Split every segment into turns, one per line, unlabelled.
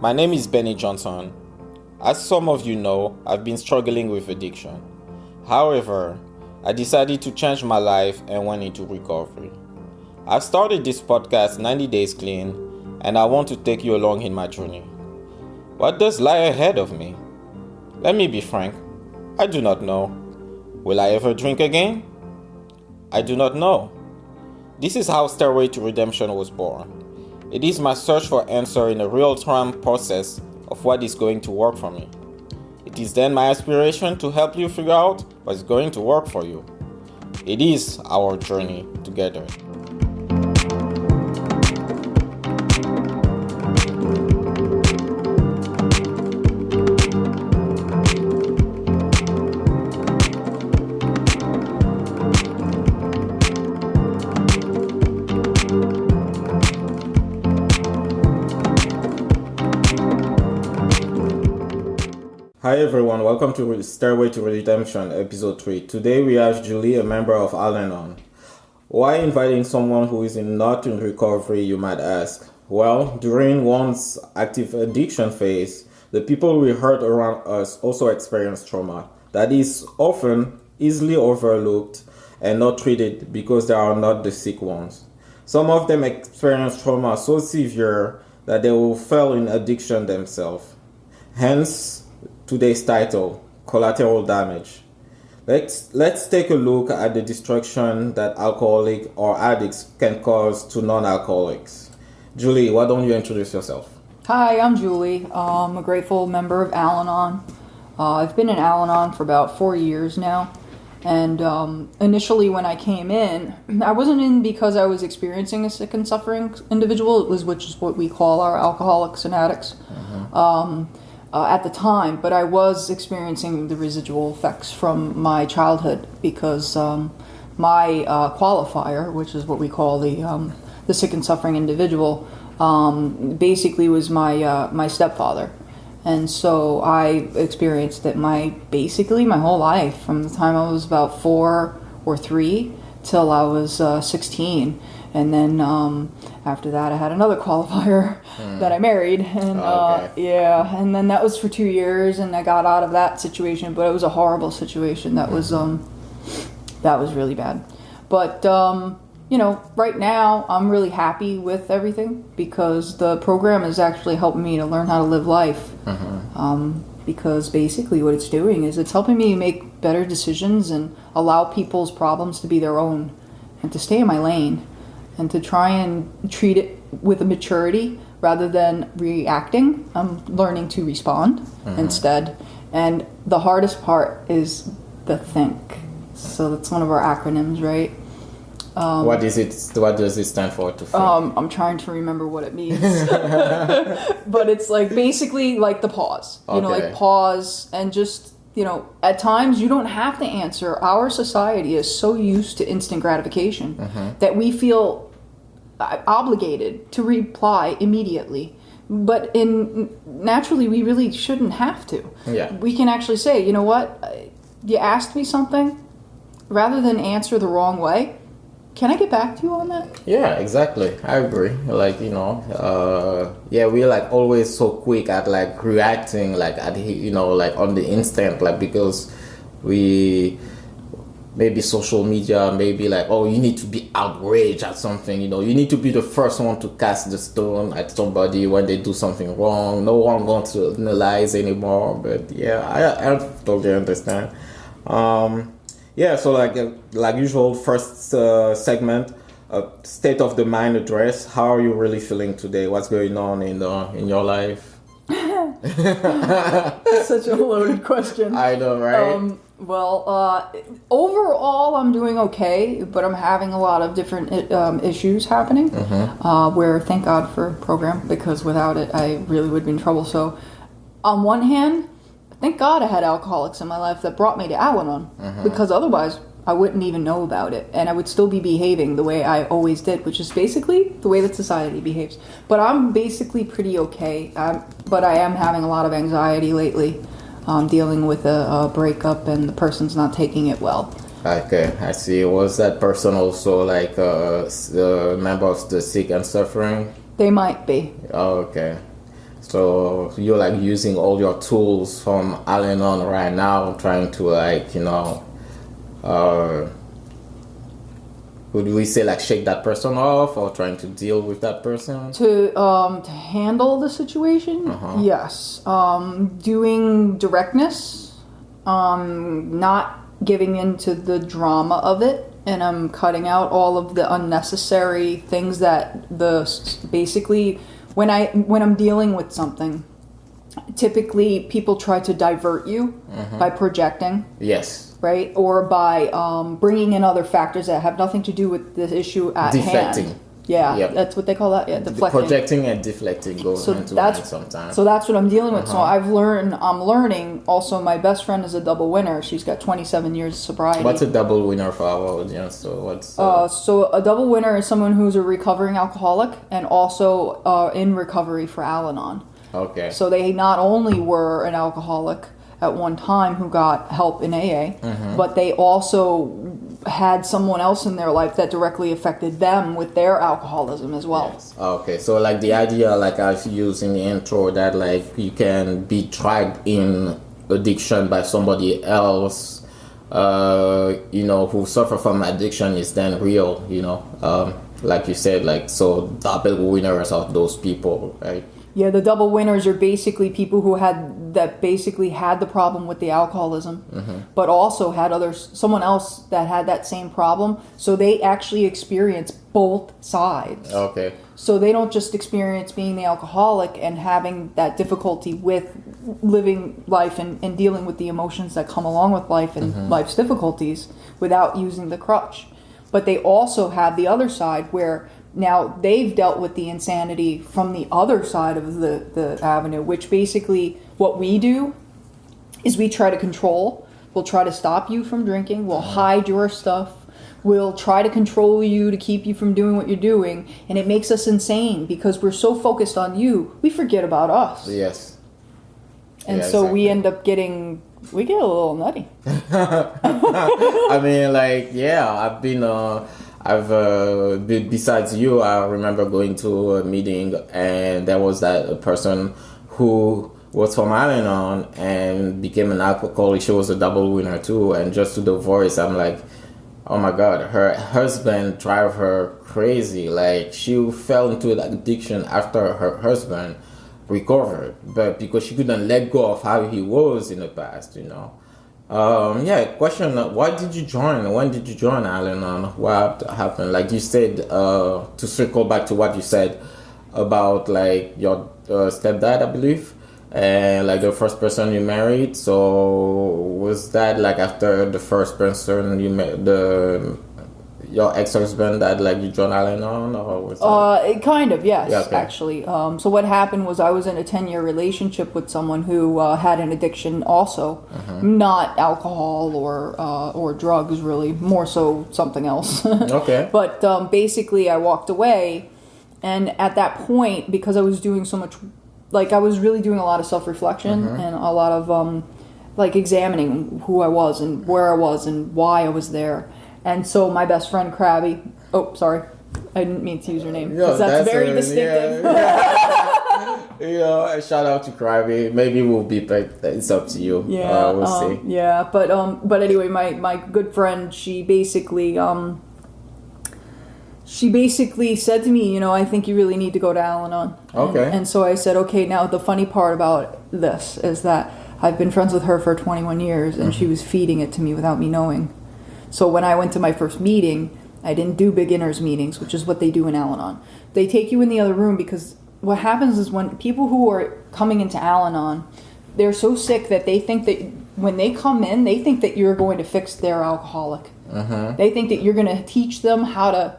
My name is Benny Johnson. As some of you know, I've been struggling with addiction. However, I decided to change my life and went into recovery. I've started this podcast 90 Days Clean, and I want to take you along in my journey. What does lie ahead of me? Let me be frank, I do not know. Will I ever drink again? I do not know. This is how Stairway to Redemption was born. It is my search for answer in a real-time process of what is going to work for me. It is then my aspiration to help you figure out what's going to work for you. It is our journey together. Hi everyone, welcome to Stairway to Redemption, episode 3. Today we have Julie, a member of Al-Anon. Why inviting someone who is not in recovery, you might ask? Well, during one's active addiction phase, the people we hurt around us also experience trauma that is often easily overlooked and not treated because they are not the sick ones. Some of them experience trauma so severe that they will fail in addiction themselves. Hence, today's title, Collateral Damage. Let's take a look at the destruction that alcoholics or addicts can cause to non-alcoholics. Julie, why don't you introduce yourself?
Hi, I'm Julie. I'm a grateful member of Al-Anon. I've been in Al-Anon for about 4 years now. And initially when I came in, I wasn't in because I was experiencing a sick and suffering individual, which is what we call our alcoholics and addicts. At the time, but I was experiencing the residual effects from my childhood because my qualifier, which is what we call the sick and suffering individual, basically was my stepfather, and so I experienced it basically my whole life from the time I was about 4 or 3 till I was 16. And then after that, I had another qualifier that I married, and and then that was for 2 years, and I got out of that situation. But it was a horrible situation. That was really bad. But right now I'm really happy with everything because the program is actually helping me to learn how to live life. Because basically what it's doing is it's helping me make better decisions and allow people's problems to be their own, and to stay in my lane. And to try and treat it with a maturity rather than reacting. I'm learning to respond instead. And the hardest part is the think. So that's one of our acronyms, right?
What does it stand for? To think?
I'm trying to remember what it means. But it's basically like the pause.
Okay.
Pause and just, at times you don't have to answer. Our society is so used to instant gratification that we feel obligated to reply immediately. But naturally, we really shouldn't have to.
Yeah.
We can actually say, you know what, you asked me something, rather than answer the wrong way. Can I get back to you on that?
Yeah, exactly. I agree. We're always so quick at reacting on the instant, because we maybe social media, maybe you need to be outraged at something, you need to be the first one to cast the stone at somebody when they do something wrong. No one wants to analyze anymore, but I totally understand. So like usual, first segment, state of the mind address. How are you really feeling today? What's going on in your life?
Such a loaded question.
I know, right?
Overall, I'm doing okay, but I'm having a lot of different issues happening. Where thank God for a program, because without it, I really would be in trouble. So, on one hand, thank God I had alcoholics in my life that brought me to Al-Anon, because otherwise I wouldn't even know about it, and I would still be behaving the way I always did, which is basically the way that society behaves. But I'm basically pretty okay, but I am having a lot of anxiety lately, dealing with a breakup, and the person's not taking it well.
Okay, I see. Was that person also a member of the sick and suffering?
They might be.
Oh, okay. So you're like using all your tools from Al-Anon right now, trying to like, would we say like shake that person off or trying to deal with that person?
To handle the situation, yes. Doing directness, not giving into the drama of it, and I'm cutting out all of the unnecessary things that basically when I'm dealing with something, typically people try to divert you by projecting.
Yes.
Right? Or by bringing in other factors that have nothing to do with the issue at
deflecting.
hand. Yeah, that's what they call that. Yeah, deflecting.
Projecting and deflecting go hand to hand sometimes.
So that's what I'm dealing with. So I'm learning. Also, my best friend is a double winner. She's got 27 years of sobriety.
What's a double winner for our audience? So what's...
So a double winner is someone who's a recovering alcoholic and also in recovery for Al-Anon.
Okay.
So they not only were an alcoholic at one time who got help in AA, but they also had someone else in their life that directly affected them with their alcoholism as well.
Yes. Okay, so like the idea, like I've used in the intro, that like you can be trapped in addiction by somebody else, who suffer from addiction is then real, like you said, like, so double winners of those people, right?
Yeah, the double winners are basically people who had the problem with the alcoholism, but also had someone else that had that same problem. So they actually experience both sides.
Okay.
So they don't just experience being the alcoholic and having that difficulty with living life and dealing with the emotions that come along with life and life's difficulties without using the crutch. But they also have the other side where now they've dealt with the insanity from the other side of the avenue, which basically what we do is we try to control. We'll try to stop you from drinking. We'll hide your stuff. We'll try to control you to keep you from doing what you're doing. And it makes us insane because we're so focused on you, we forget about us.
Yes.
And so exactly. We get a little nutty.
I mean, like, yeah, besides you, I remember going to a meeting and there was that person who was from Al-Anon and became an alcoholic. She was a double winner too. And just to the voice, I'm like, oh my God, her husband drive her crazy. Like, she fell into that addiction after her husband recovered, but because she couldn't let go of how he was in the past, question, why did you join? When did you join Al-Anon? What happened? Like you said, to circle back to what you said about like your stepdad, I believe, and like the first person you married. So was that like after the first person you met, your ex-husband, that like you joined Al-Anon, or was that?
Kind of, yes,
Yeah, okay.
Actually. So what happened was I was in a 10-year relationship with someone who had an addiction also, not alcohol or drugs, really, more so something else.
Okay.
But basically I walked away, and at that point, because I was doing so much, like I was really doing a lot of self-reflection and a lot of like examining who I was and where I was and why I was there. And so my best friend Krabby, I didn't mean to use her name because that's very distinctive.
Yeah. Shout out to Krabby. Maybe we'll beep it. It's up to you.
Yeah,
we'll see.
Yeah, but anyway, my good friend, she basically said to me, I think you really need to go to Al-Anon.
Okay.
And so I said, okay. Now the funny part about this is that I've been friends with her for 21 years, and she was feeding it to me without me knowing. So when I went to my first meeting, I didn't do beginners meetings, which is what they do in Al-Anon. They take you in the other room because what happens is when people who are coming into Al-Anon, they're so sick that they think that when they come in, they think that you're going to fix their alcoholic. They think that you're going to teach them how to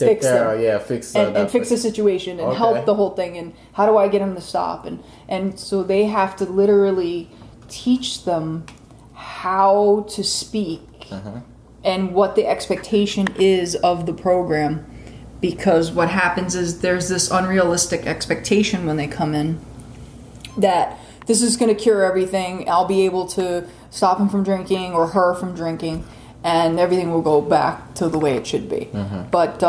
fix the situation and help the whole thing, and how do I get them to stop, and so they have to literally teach them how to speak and what the expectation is of the program, because what happens is there's this unrealistic expectation when they come in that this is going to cure everything, I'll be able to stop him from drinking or her from drinking, and everything will go back to the way it should be. But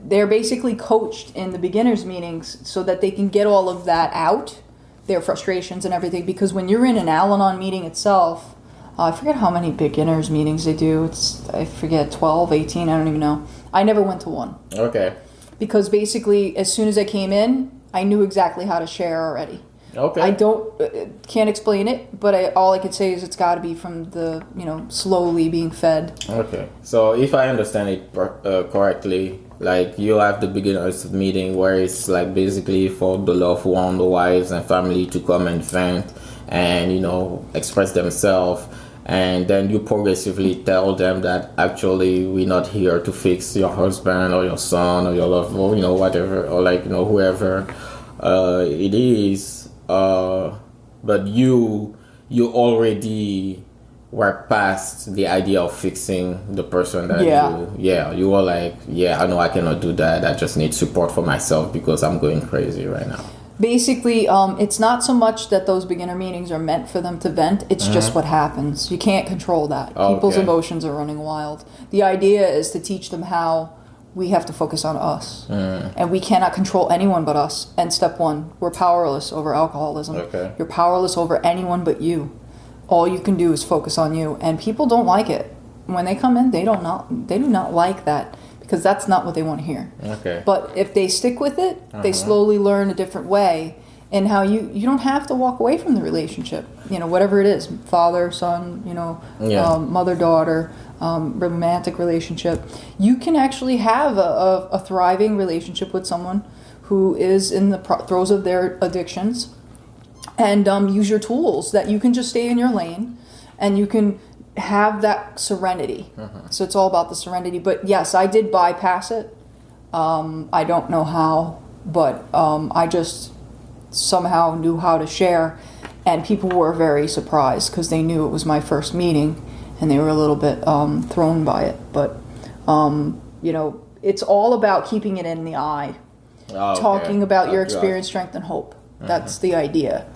they're basically coached in the beginners meetings so that they can get all of that out, their frustrations and everything. Because when you're in an Al-Anon meeting itself, I forget how many beginners meetings they do. I forget, 12, 18, I don't even know. I never went to one.
Okay.
Because basically, as soon as I came in, I knew exactly how to share already.
Okay.
I can't explain it, but all I could say is it's got to be from the, slowly being fed.
Okay. So if I understand it correctly, like you have the beginners meeting where it's like basically for the loved one, the wives and family to come and vent and, express themselves. And then you progressively tell them that actually we're not here to fix your husband or your son or your loved one, whatever, or whoever it is. But you already were past the idea of fixing the person that you were like, I know I cannot do that. I just need support for myself because I'm going crazy right now.
Basically, it's not so much that those beginner meetings are meant for them to vent. It's just what happens. You can't control that. People's emotions are running wild. The idea is to teach them how we have to focus on us. And we cannot control anyone but us. And step one, we're powerless over alcoholism.
Okay.
You're powerless over anyone but you. All you can do is focus on you. And people don't like it. When they come in, they do not like that. Because that's not what they want to hear.
Okay.
But if they stick with it, they slowly learn a different way, and how you don't have to walk away from the relationship. Whatever it is, father, son, mother, daughter, romantic relationship. You can actually have a thriving relationship with someone who is in the throes of their addictions, and use your tools that you can just stay in your lane, and you can have that serenity. So it's all about the serenity. But yes, I did bypass it. I don't know how, but I just somehow knew how to share, and people were very surprised because they knew it was my first meeting, and they were a little bit thrown by it. But it's all about keeping it in the eye, talking about your experience, strength, and hope. That's the idea.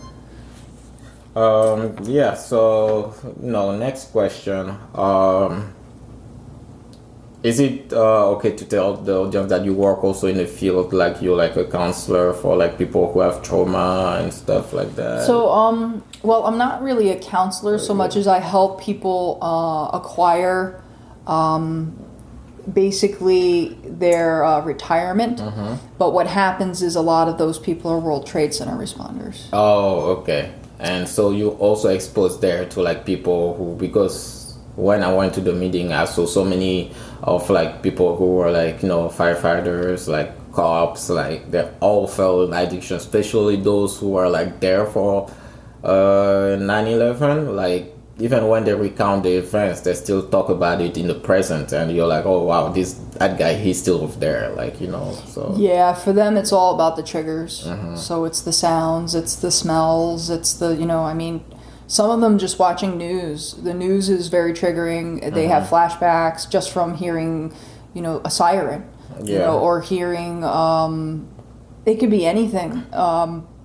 So next question. Is it okay to tell the audience that you work also in the field, like you're like a counselor for like people who have trauma and stuff like that?
So well, I'm not really a counselor so much as I help people acquire basically their retirement. But what happens is a lot of those people are World Trade Center responders.
Oh, okay. And so you also exposed there to like people who, because when I went to the meeting, I saw so many of like people who were like, firefighters, like cops, like they all fell in addiction, especially those who were like there for 9/11. Like even when they recount the events, they still talk about it in the present, and you're like, oh wow, that guy, he's still there, like, so.
Yeah, for them it's all about the triggers. So it's the sounds, it's the smells, it's the, some of them just watching news. The news is very triggering. They have flashbacks just from hearing, a siren, or hearing, it could be anything.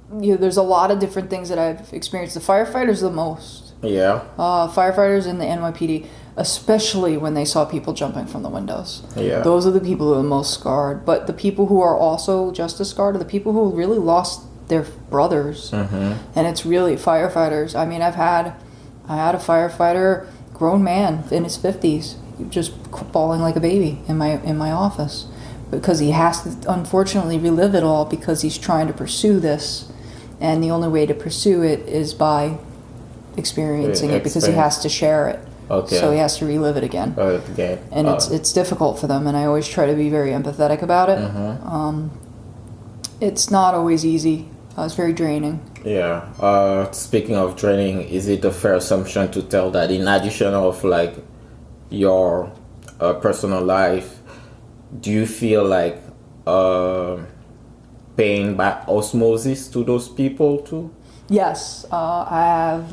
There's a lot of different things that I've experienced. The firefighters the most.
Yeah.
Firefighters in the NYPD, especially when they saw people jumping from the windows.
Yeah.
Those are the people who are the most scarred. But the people who are also just as scarred are the people who really lost their brothers. And it's really firefighters. I mean, I had a firefighter, grown man in his 50s, just bawling like a baby in my office because he has to unfortunately relive it all because he's trying to pursue this, and the only way to pursue it is by experiencing it because he has to share it.
Okay.
So he has to relive it again.
Okay.
And it's difficult for them, and I always try to be very empathetic about it. It's not always easy. It's very draining.
Yeah. Speaking of draining, is it a fair assumption to tell that in addition of like your personal life, do you feel like paying by osmosis to those people too?
Yes, I have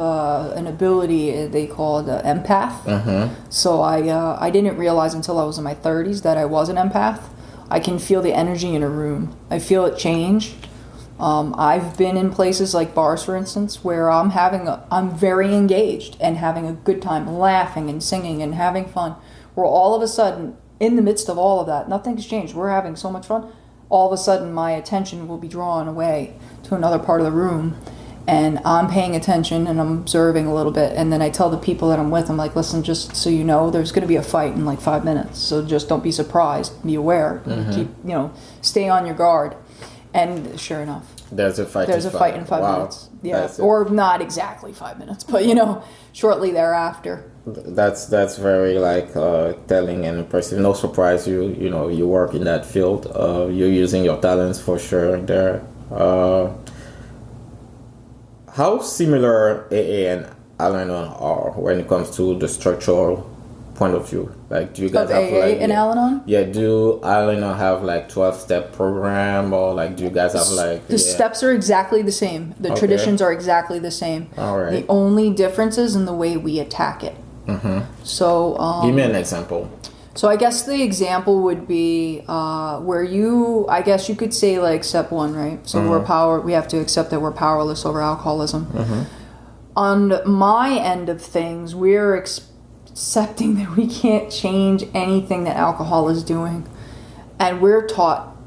an ability they call it empath. So I didn't realize until I was in my 30s that I was an empath. I can feel the energy in a room. I feel it change. I've been in places like bars, for instance, where I'm very engaged and having a good time, laughing and singing and having fun, where all of a sudden in the midst of all of that, nothing's changed. We're having so much fun. All of a sudden, my attention will be drawn away to another part of the room, and I'm paying attention and I'm observing a little bit. And then I tell the people that I'm with, I'm like, listen, just so you know, there's going to be a fight in like 5 minutes. So just don't be surprised. Be aware. Keep, stay on your guard. And sure enough,
there's a fight.
There's a fight in 5 minutes. Yeah, or not exactly 5 minutes, but shortly thereafter.
That's very telling and impressive. No surprise, you work in that field. You're using your talents for sure there. How similar AA and Al-Anon are when it comes to the structural point of view? Like, do you guys have
AA and Al-Anon?
Yeah, do Al-Anon have 12-step program, or do you guys have
the steps are exactly the same. The traditions are exactly the same.
All right.
The only difference is in the way we attack it.
Mm-hmm.
So
give me an example.
So I guess the example would be where I guess you could say step one, right? So we have to accept that we're powerless over alcoholism.
Mm-hmm.
On my end of things, we're accepting that we can't change anything that alcohol is doing. And we're taught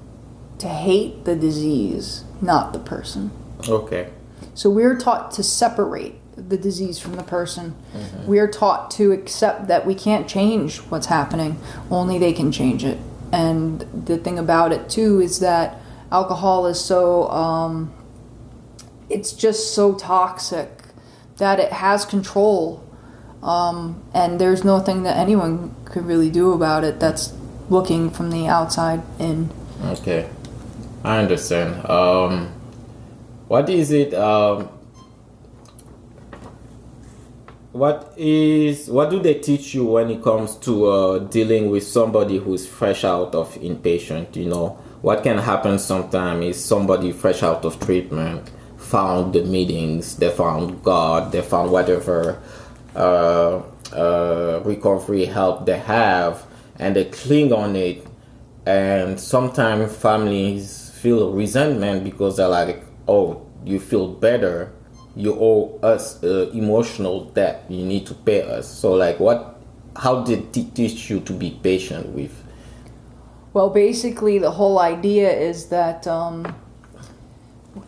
to hate the disease, not the person.
Okay.
So we're taught to separate the disease from the person.
Mm-hmm.
We are taught to accept that we can't change what's happening, only they can change it. And the thing about it too is that alcohol is so it's just so toxic that it has control, and there's nothing that anyone could really do about it that's looking from the outside in.
Okay, I understand. What is it What do they teach you when it comes to dealing with somebody who's fresh out of inpatient? What can happen sometimes is somebody fresh out of treatment found the meetings, they found God, they found whatever recovery help they have, and they cling on it. And sometimes families feel resentment because they're like, oh, you feel better, you owe us emotional debt, you need to pay us. So how did they teach you to be patient with?
Well, basically the whole idea is that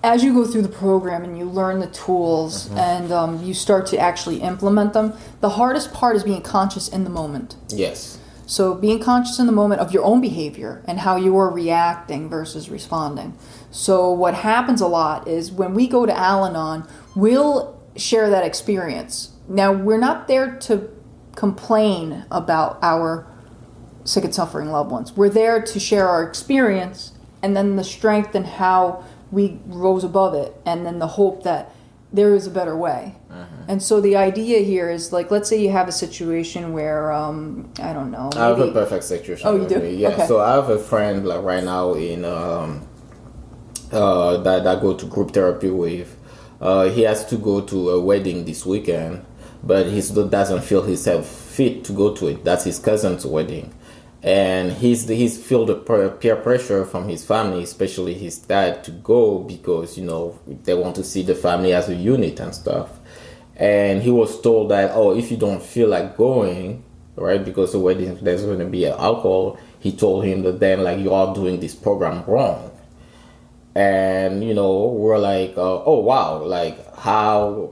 as you go through the program and you learn the tools, mm-hmm. and you start to actually implement them, the hardest part is being conscious in the moment.
Yes.
So being conscious in the moment of your own behavior and how you are reacting versus responding. So what happens a lot is when we go to Al-Anon, we'll share that experience. Now, we're not there to complain about our sick and suffering loved ones. We're there to share our experience and then the strength and how we rose above it, and then the hope that there is a better way. Uh-huh. And so the idea here is let's say you have a situation where I don't know. Maybe...
I have a perfect situation.
Oh, you do?
Yeah. Okay. So I have a friend right now in that I go to group therapy with. He has to go to a wedding this weekend, but he doesn't feel himself fit to go to it. That's his cousin's wedding. And he's feel the peer pressure from his family, especially his dad, to go because they want to see the family as a unit and stuff. And he was told that, if you don't feel like going, right, because the wedding there's going to be alcohol, he told him that then you are doing this program wrong. And we're like, oh wow, how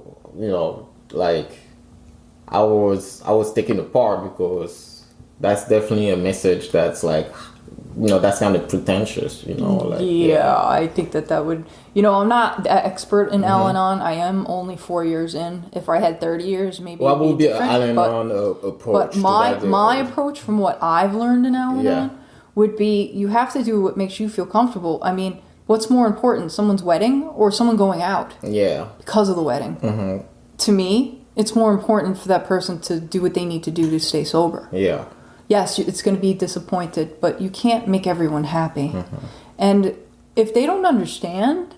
I was taken apart because that's definitely a message that's that's kind of pretentious,
I think that would, I'm not the expert in
mm-hmm.
Al-Anon. I am only 4 years in. If I had 30 years, maybe
what would be an Al-Anon approach?
But my approach from what I've learned in Al-Anon would be you have to do what makes you feel comfortable. I mean, what's more important, someone's wedding or someone going out?
Yeah.
Because of the wedding.
Mm-hmm.
To me, it's more important for that person to do what they need to do to stay sober.
Yeah.
Yes, it's going to be disappointed, but you can't make everyone happy. Mm-hmm. And if they don't understand,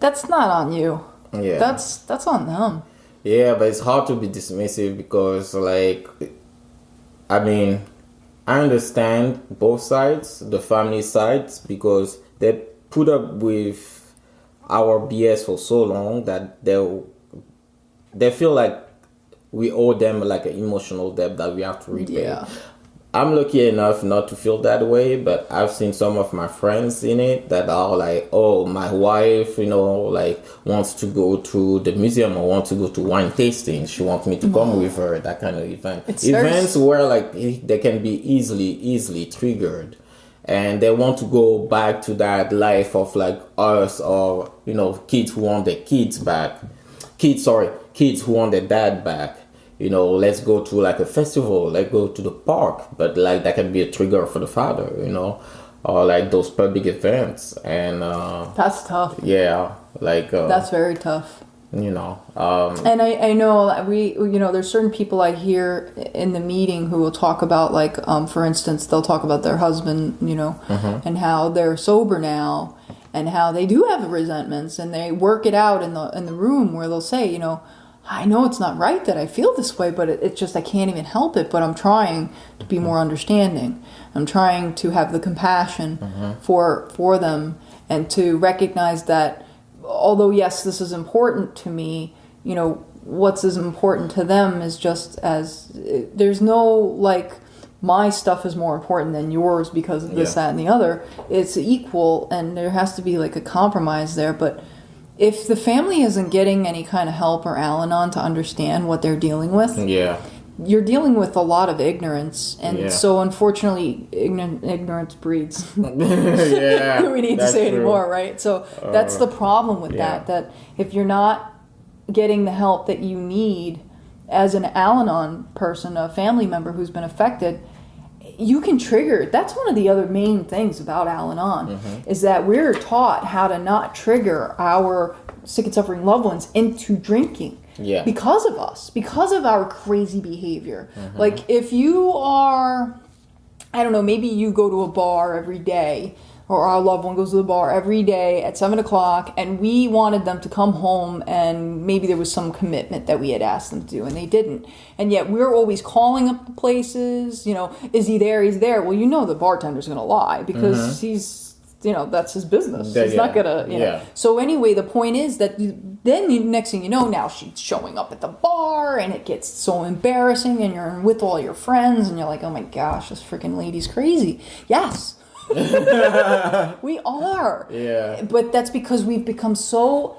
that's not on you.
Yeah.
That's on them.
Yeah, but it's hard to be dismissive because, I understand both sides, the family sides, because they put up with our BS for so long that they feel like we owe them an emotional debt that we have to repay.
Yeah.
I'm lucky enough not to feel that way, but I've seen some of my friends in it that are like, oh, my wife, like wants to go to the museum or wants to go to wine tasting. She wants me to come with her, that kind of event. Events where like they can be easily triggered. And they want to go back to that life of like us or, kids who want their kids back. Kids who want their dad back. Let's go to like a festival, let's go to the park, but like that can be a trigger for the father, or like those public events. And
that's tough.
Yeah, like
that's very tough.
And
I know there's certain people I hear in the meeting who will talk about like, for instance, they'll talk about their husband, and how they're sober now and how they do have resentments and they work it out in the room where they'll say, I know it's not right that I feel this way, but it's just I can't even help it. But I'm trying to be more understanding. I'm trying to have the compassion for them and to recognize that although, yes, this is important to me, what's as important to them is just as there's no like my stuff is more important than yours because of this, that, and the other. It's equal and there has to be like a compromise there. But if the family isn't getting any kind of help or Al-Anon to understand what they're dealing with, you're dealing with a lot of ignorance. And so, unfortunately, ignorance breeds. We need to say anymore, right? So that's the problem with that if you're not getting the help that you need as an Al-Anon person, a family member who's been affected, you can trigger. That's one of the other main things about Al-Anon is that we're taught how to not trigger our sick and suffering loved ones into drinking because of us, because of our crazy behavior. Like if you are, I don't know, maybe you go to a bar every day, or our loved one goes to the bar every day at 7:00, and we wanted them to come home, and maybe there was some commitment that we had asked them to do, and they didn't. And yet we're always calling up the places, is he there? He's there. Well, the bartender's going to lie because he's, that's his business. He's not going to, So anyway, the point is that next thing you know, now she's showing up at the bar, and it gets so embarrassing, and you're with all your friends, and you're like, oh my gosh, this freaking lady's crazy. Yes. We are. But that's because we've become so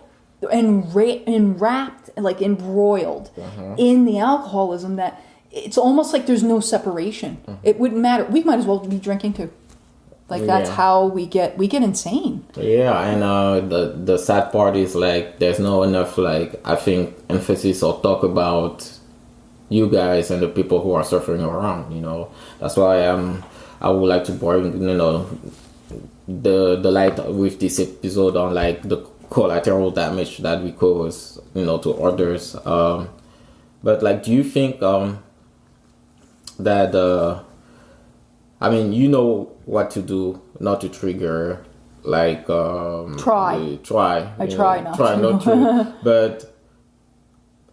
enwrapped, like embroiled in the alcoholism that it's almost like there's no separation. It wouldn't matter. We might as well be drinking too. Like that's how we get insane.
And the sad part is like there's no enough like I think emphasis or talk about you guys and the people who are suffering around. That's why I would like to bring, the light with this episode on like the collateral damage that we cause, to others. But like, do you think that what to do not to trigger like
try not
to. But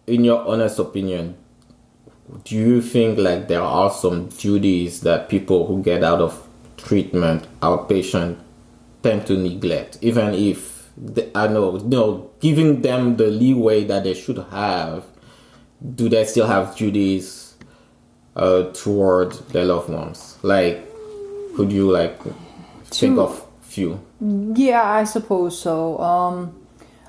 in your honest opinion, do you think like there are some duties that people who get out of treatment, outpatient, tend to neglect, even if giving them the leeway that they should have? Do they still have duties toward their loved ones? Like, could you like think of few?
Yeah, I suppose so.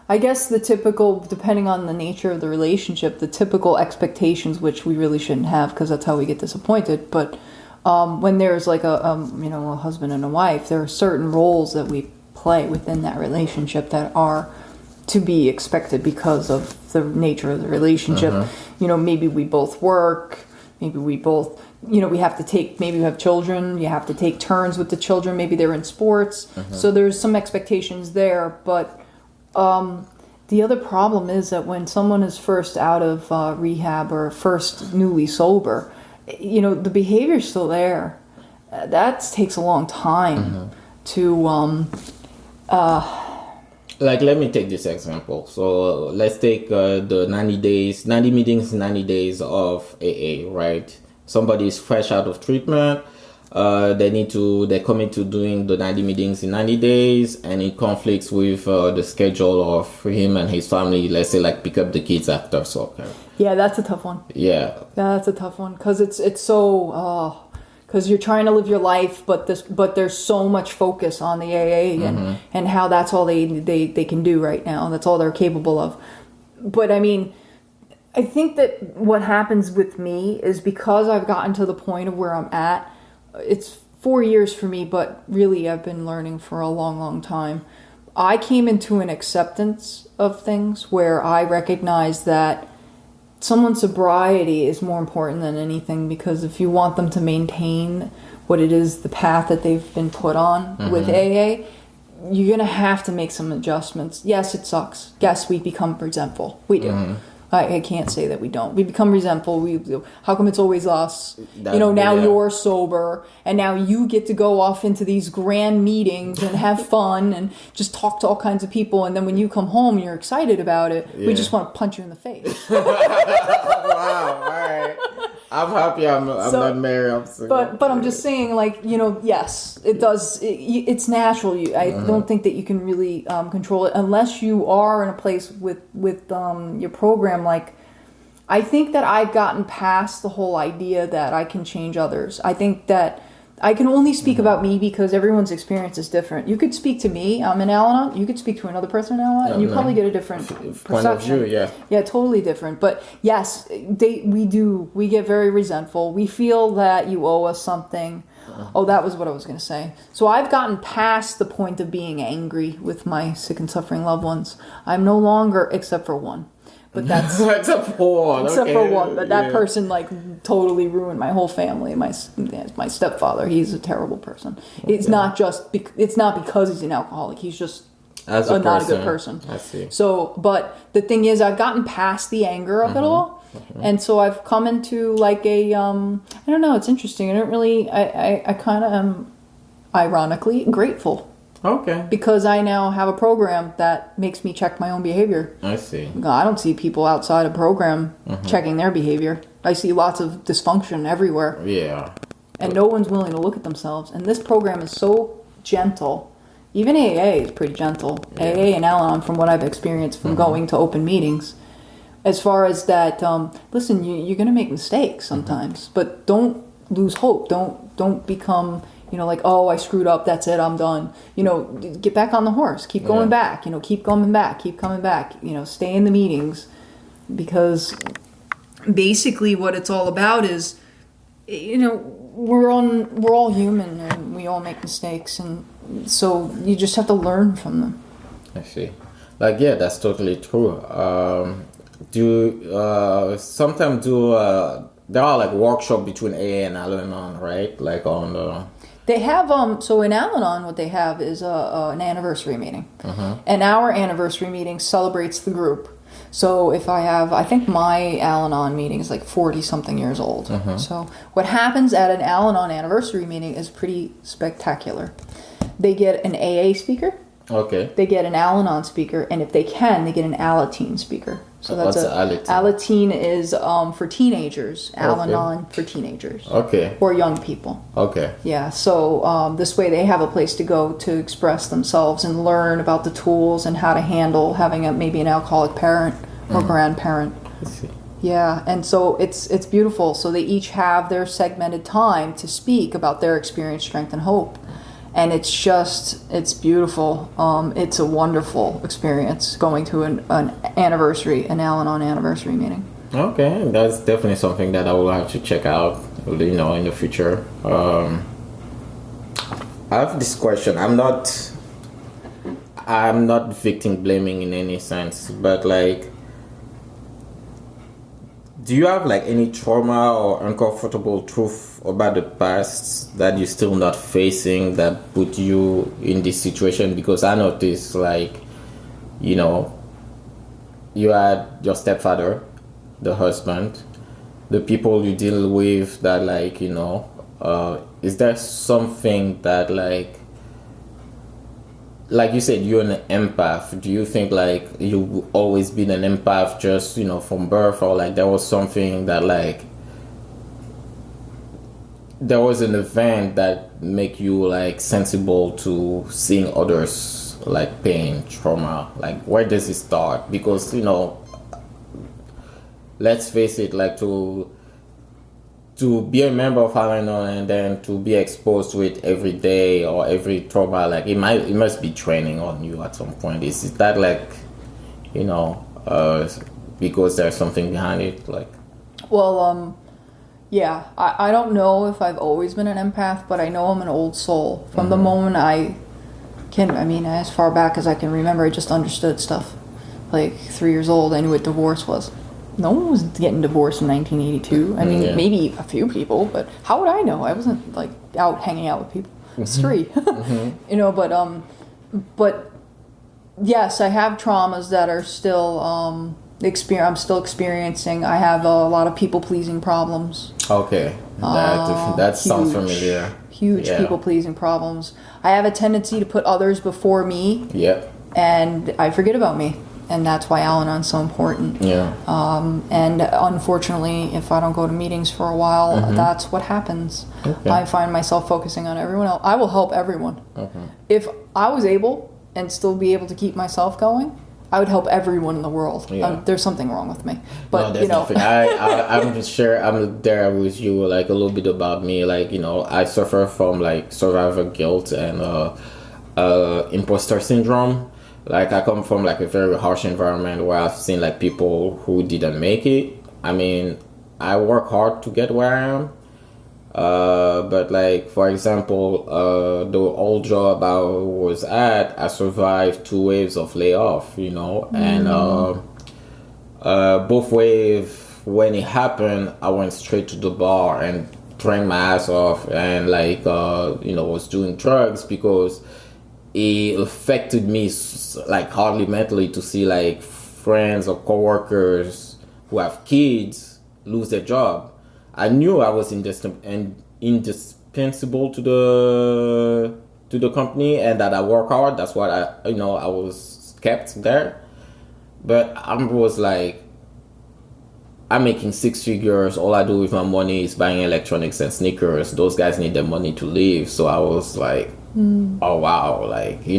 I guess the typical, depending on the nature of the relationship, the typical expectations, which we really shouldn't have because that's how we get disappointed. But when there's like a husband and a wife, there are certain roles that we play within that relationship that are to be expected because of the nature of the relationship. Maybe we both work. Maybe we both, we have to take, maybe we have children. You have to take turns with the children. Maybe they're in sports. So there's some expectations there, but the other problem is that when someone is first out of rehab or first newly sober, the behavior's still there. That takes a long time to...
Like, let me take this example. So let's take the 90 meetings, 90 days of AA, right? Somebody is fresh out of treatment. They commit to doing the 90 meetings in 90 days, and it conflicts with the schedule of him and his family. Let's say like pick up the kids after soccer.
Yeah, that's a tough one.
Yeah.
That's a tough one because it's so, because you're trying to live your life, but there's so much focus on the AA and how that's all they can do right now. That's all they're capable of. But I mean, I think that what happens with me is because I've gotten to the point of where I'm at. It's 4 years for me, but really I've been learning for a long, long time. I came into an acceptance of things where I recognize that someone's sobriety is more important than anything, because if you want them to maintain what it is, the path that they've been put on with AA, you're going to have to make some adjustments. Yes, it sucks. Yes, we become resentful. We do. I can't say that we don't. We become resentful. How come it's always us? Now you're sober, and now you get to go off into these grand meetings and have fun and just talk to all kinds of people. And then when you come home, you're excited about it. Yeah. We just want to punch you in the face.
Wow! All right. I'm happy I'm not married.
But I'm just saying, like, yes, it does. It's natural. I don't think that you can really control it unless you are in a place with your program. Like, I think that I've gotten past the whole idea that I can change others. I think that I can only speak about me because everyone's experience is different. You could speak to me, I'm in Al-Anon. You could speak to another person in Al-Anon, and you probably get a different
point of view.
Yeah, totally different. But yes, we get very resentful. We feel that you owe us something. Oh, that was what I was going to say. So I've gotten past the point of being angry with my sick and suffering loved ones. I'm no longer, except for one. But that's
except for one.
But that person totally ruined my whole family. My stepfather, he's a terrible person. It's not because he's an alcoholic. He's just not a good person.
I see.
So, but the thing is, I've gotten past the anger of it all, and so I've come into like a I don't know. It's interesting. I kind of am ironically grateful.
Okay.
Because I now have a program that makes me check my own behavior.
I see.
I don't see people outside a program checking their behavior. I see lots of dysfunction everywhere.
Yeah.
And no one's willing to look at themselves. And this program is so gentle. Even AA is pretty gentle. Yeah. AA and Al-Anon, from what I've experienced from going to open meetings. As far as that, listen, you're going to make mistakes sometimes. But don't lose hope. Don't become... like, oh, I screwed up, that's it, I'm done. Get back on the horse. Keep going back. Keep coming back. Keep coming back. Stay in the meetings. Because basically what it's all about is, we're all human and we all make mistakes. And so you just have to learn from them.
I see. That's totally true. There are like workshops between AA and Al-Anon, right? Like on the...
They have, so in Al-Anon, what they have is an anniversary meeting. And our anniversary meeting celebrates the group. So if I think my Al-Anon meeting is like 40-something years old. So what happens at an Al-Anon anniversary meeting is pretty spectacular. They get an AA speaker.
Okay.
They get an Al-Anon speaker, and if they can, they get an Alateen speaker. So that's Alateen is for teenagers. Al-Anon for teenagers.
Okay.
Or young people.
Okay.
Yeah. So this way they have a place to go to express themselves and learn about the tools and how to handle having maybe an alcoholic parent or grandparent.
I see.
Yeah, and so it's beautiful. So they each have their segmented time to speak about their experience, strength, and hope. And it's beautiful. It's a wonderful experience going to an Al-Anon anniversary meeting.
Okay, that's definitely something that I will have to check out, in the future. I have this question. I'm not victim blaming in any sense, but do you have any trauma or uncomfortable truth about the past that you're still not facing that put you in this situation? Because I noticed you had your stepfather, the husband, the people you deal with that is there something that like you said, you're an empath. Do you think you've always been an empath just, from birth, or there was something that there was an event that make you sensible to seeing others pain, trauma? Where does it start? Because, let's face it, to be a member of Al-Anon and then to be exposed to it every day or every trauma, like it must be training on you at some point. Is that like, because there's something behind it, like?
Well, yeah, I don't know if I've always been an empath, but I know I'm an old soul. From the moment as far back as I can remember, I just understood stuff. Like 3 years old, I knew what divorce was. No one was getting divorced in 1982. I mean, maybe a few people, but how would I know? I wasn't like out hanging out with people. I was 3. But yes, I have traumas that are still I'm still experiencing. I have a lot of people-pleasing problems.
Okay, that sounds familiar.
Huge people-pleasing problems. I have a tendency to put others before me.
Yep.
And I forget about me. And that's why Al-Anon's so important.
Yeah.
And unfortunately, if I don't go to meetings for a while, that's what happens. Okay. I find myself focusing on everyone else. I will help everyone. Okay. If I was able and still be able to keep myself going, I would help everyone in the world. Yeah. There's something wrong with me. But,
no, I'm sure I'm there with you, like a little bit about me. Like, I suffer from like survivor guilt and imposter syndrome. Like I come from like a very harsh environment where I've seen like people who didn't make it. I mean, I work hard to get where I am. But like, for example, the old job I was at, I survived 2 waves of layoff, and both waves, when it happened, I went straight to the bar and drank my ass off and like, was doing drugs because it affected me like hardly mentally to see like friends or coworkers who have kids lose their job. I knew I was indispensable to the company and that I work hard. That's what I was kept there. But I was like, I'm making 6 figures. All I do with my money is buying electronics and sneakers. Those guys need their money to live. So I was like, oh wow, like it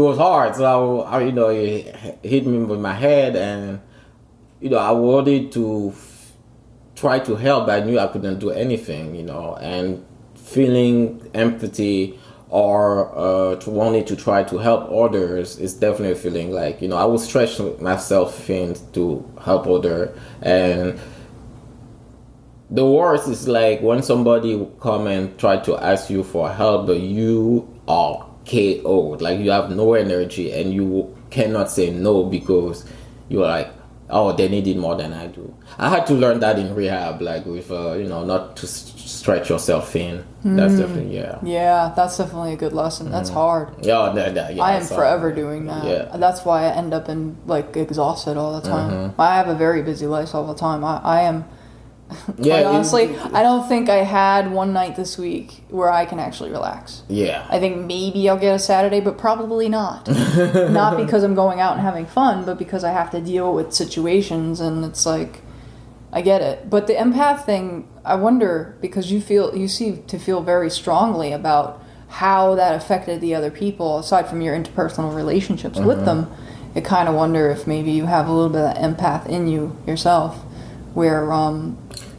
was hard. So I it hit me with my head, and I wanted to try to help, but I knew I couldn't do anything, and feeling empathy or wanting to try to help others is definitely a feeling like, I would stretch myself thin to help others. And the worst is like when somebody will come and try to ask you for help, but you are KO'd, like you have no energy and you cannot say no because you're like, oh, they need it more than I do. I had to learn that in rehab, like with, not to stretch yourself thin. That's definitely,
Yeah, that's definitely a good lesson. That's hard.
Yeah,
I am forever doing that. Yeah. That's why I end up like exhausted all the time. I have a very busy life all the time. I am... Quite honestly, I don't think I had one night this week where I can actually relax.
Yeah.
I think maybe I'll get a Saturday, but probably not. Not because I'm going out and having fun, but because I have to deal with situations, and it's like, I get it. But the empath thing, I wonder, because you seem to feel very strongly about how that affected the other people, aside from your interpersonal relationships with them. I kind of wonder if maybe you have a little bit of empath in you yourself, where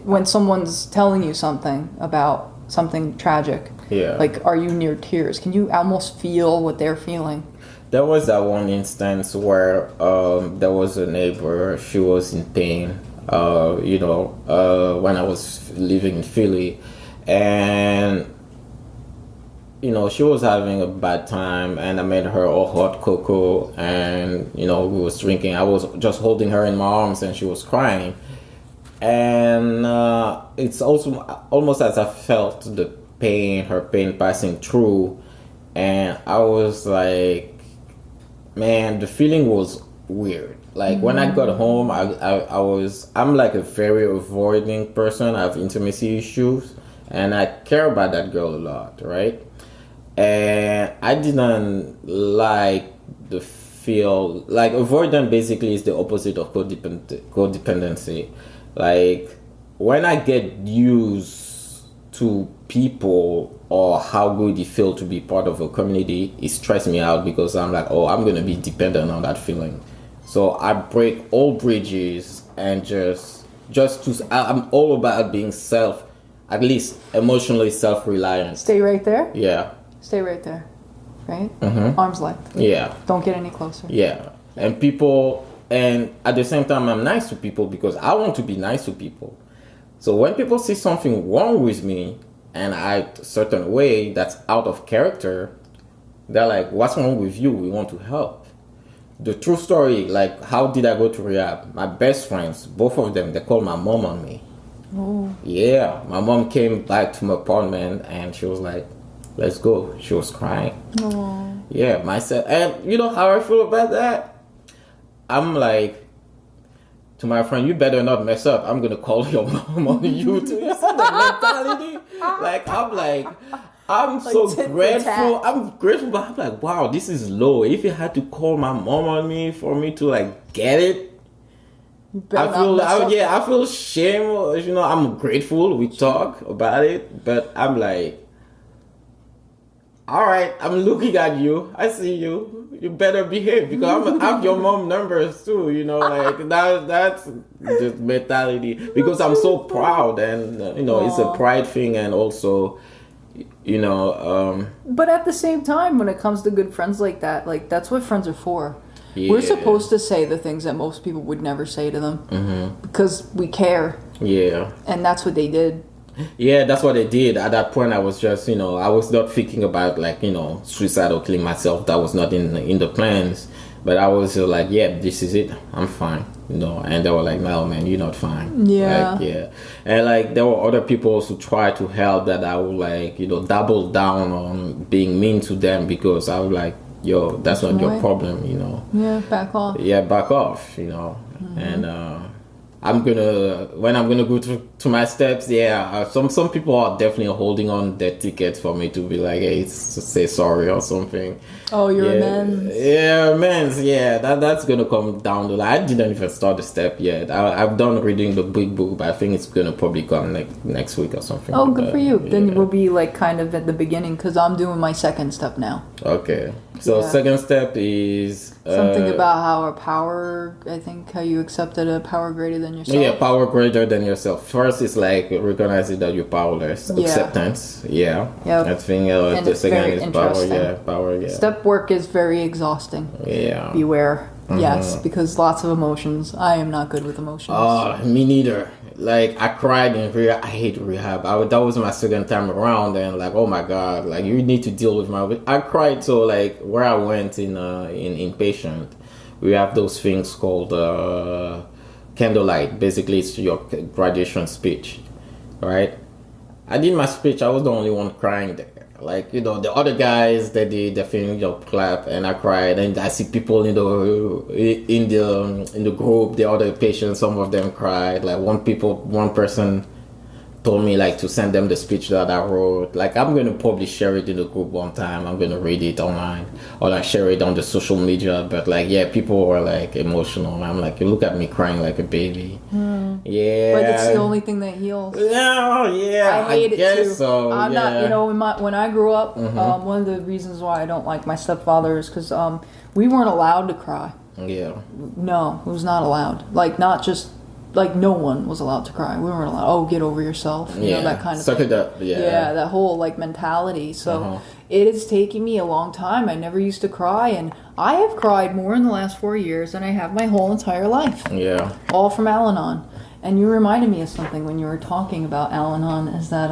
when someone's telling you something about something tragic, like, are you near tears? Can you almost feel what they're feeling?
There was that one instance where there was a neighbor. She was in pain, when I was living in Philly, and she was having a bad time, and I made her a hot cocoa, and we was drinking. I was just holding her in my arms, and she was crying. And it's also almost as I felt her pain passing through, and I was like, man, the feeling was weird. Like when I got home, I'm like a very avoiding person. I have intimacy issues, and I care about that girl a lot, right? And I didn't like the feel, like avoidance basically is the opposite of codependency. Like when I get used to people or how good it feels to be part of a community, it stresses me out because I'm like, oh, I'm going to be dependent on that feeling. So I break all bridges and just I'm all about being at least emotionally self-reliant.
Stay right there.
Yeah.
Stay right there. Right?
Mm-hmm.
Arm's length.
Yeah.
Don't get any closer.
Yeah. And at the same time, I'm nice to people because I want to be nice to people. So when people see something wrong with me and I act a certain way that's out of character, they're like, what's wrong with you? We want to help. The true story, like, how did I go to rehab? My best friends, both of them, they called my mom on me.
Oh.
Yeah, my mom came back to my apartment and she was like, let's go. She was crying.
Oh.
Yeah, myself. And you know how I feel about that? I'm like, to my friend, you better not mess up. I'm going to call your mom on you too. You see the mentality? I'm so grateful. I'm grateful, but I'm like, wow, this is low. If you had to call my mom on me for me to like get it, I feel shame. You know, I'm grateful. We talk about it, but I'm like, all right, I'm looking at you. I see you. You better behave because I have your mom numbers too. You know, like that's the mentality. Because I'm so proud, and you know, it's a pride thing, and also, you know.
But at the same time, when it comes to good friends like that, like that's what friends are for.
Yeah.
We're supposed to say the things that most people would never say to them because we care.
Yeah.
And that's what they did.
Yeah, that's what I did. At that point, I was just, you know, I was not thinking about like, you know, suicide or killing myself. That was not in the plans. But I was like, yeah, this is it. I'm fine, you know. And they were like, no, man, you're not fine.
Yeah.
Like, yeah. And like, there were other people who tried to help that I would like, you know, double down on being mean to them because I was like, yo, that's not your problem, you know.
Yeah, back off.
Yeah, back off, you know. And when I'm gonna go to my steps, some people are definitely holding on their tickets for me to be like, hey, say sorry or something.
Oh, your amends.
Yeah, amends. Yeah, that's gonna come down the line. I didn't even start the step yet. I've done reading the big book, but I think it's gonna probably come next week or something.
Oh,
like
good
that.
for you.
Yeah.
Then we'll be like kind of at the beginning because I'm doing my second step now.
Okay. So second step is
something about how you accepted a power greater than yourself.
Yeah, power greater than yourself. First is like recognizing that you're powerless. Yeah. Acceptance. Yeah.
Yep.
I think the second is power. Yeah, power. Yeah.
Step work is very exhausting.
Yeah.
Beware. Yes, because lots of emotions. I am not good with emotions.
Me neither. Like I cried in rehab. I hate rehab. That was my second time around, and like, oh my god, like you need to deal with I cried. So like where I went in inpatient, we have those things called candlelight. Basically, it's your graduation speech, right? I did my speech. I was the only one crying there. Like, you know, the other guys, they did the thing, you know, clap, and I cried. And I see people in the group, the other patients, some of them cried. Like one person told me like to send them the speech that I wrote. Like I'm gonna probably share it in the group one time. I'm gonna read it online or like share it on the social media. But like, yeah, people were like emotional. I'm like, you look at me crying like a baby. Yeah,
but it's the only thing that heals.
No, yeah,
I hate it too.
So,
I'm not, you know, when I grew up, one of the reasons why I don't like my stepfather is because we weren't allowed to cry.
Yeah.
No, it was not allowed. Like not just. Like no one was allowed to cry. We weren't allowed. Oh, get over yourself. You know, that kind of
thing.
Suck
it up. Yeah.
Yeah, that whole like mentality. So it has taken me a long time. I never used to cry, and I have cried more in the last 4 years than I have my whole entire life.
Yeah.
All from Al-Anon. And you reminded me of something when you were talking about Al-Anon, is that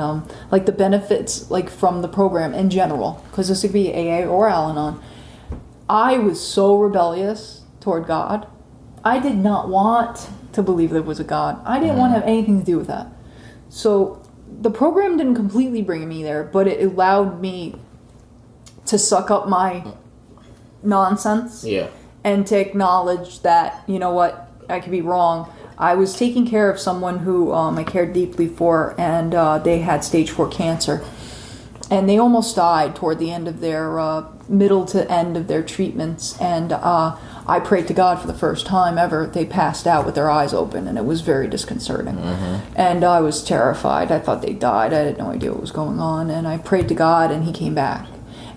like the benefits like from the program in general, because this could be AA or Al-Anon. I was so rebellious toward God. I did not want to believe there was a God. I didn't want to have anything to do with that. So the program didn't completely bring me there, but it allowed me to suck up my nonsense and to acknowledge that, you know what, I could be wrong. I was taking care of someone who I cared deeply for, and they had stage 4 cancer. And they almost died toward the end of their middle to end of their treatments. And I prayed to God for the first time ever. They passed out with their eyes open, and it was very disconcerting. And I was terrified. I thought they died. I had no idea what was going on. And I prayed to God, and he came back.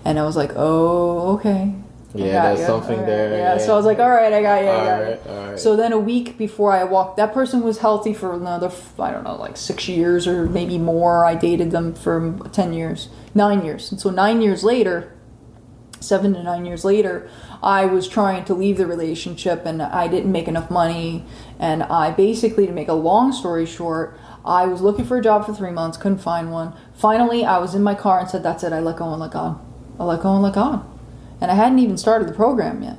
And I was like, oh, okay.
there's something there.
Yeah, so I was like, all right, I got you.
All right.
So then a week before I walked, that person was healthy for another, I don't know, like 6 years or maybe more. I dated them for 9 years. And so 9 years later, 7 to 9 years later, I was trying to leave the relationship and I didn't make enough money. And I basically, to make a long story short, I was looking for a job for 3 months, couldn't find one. Finally, I was in my car and said, that's it, I let go and let God. I let go and let God. And I hadn't even started the program yet.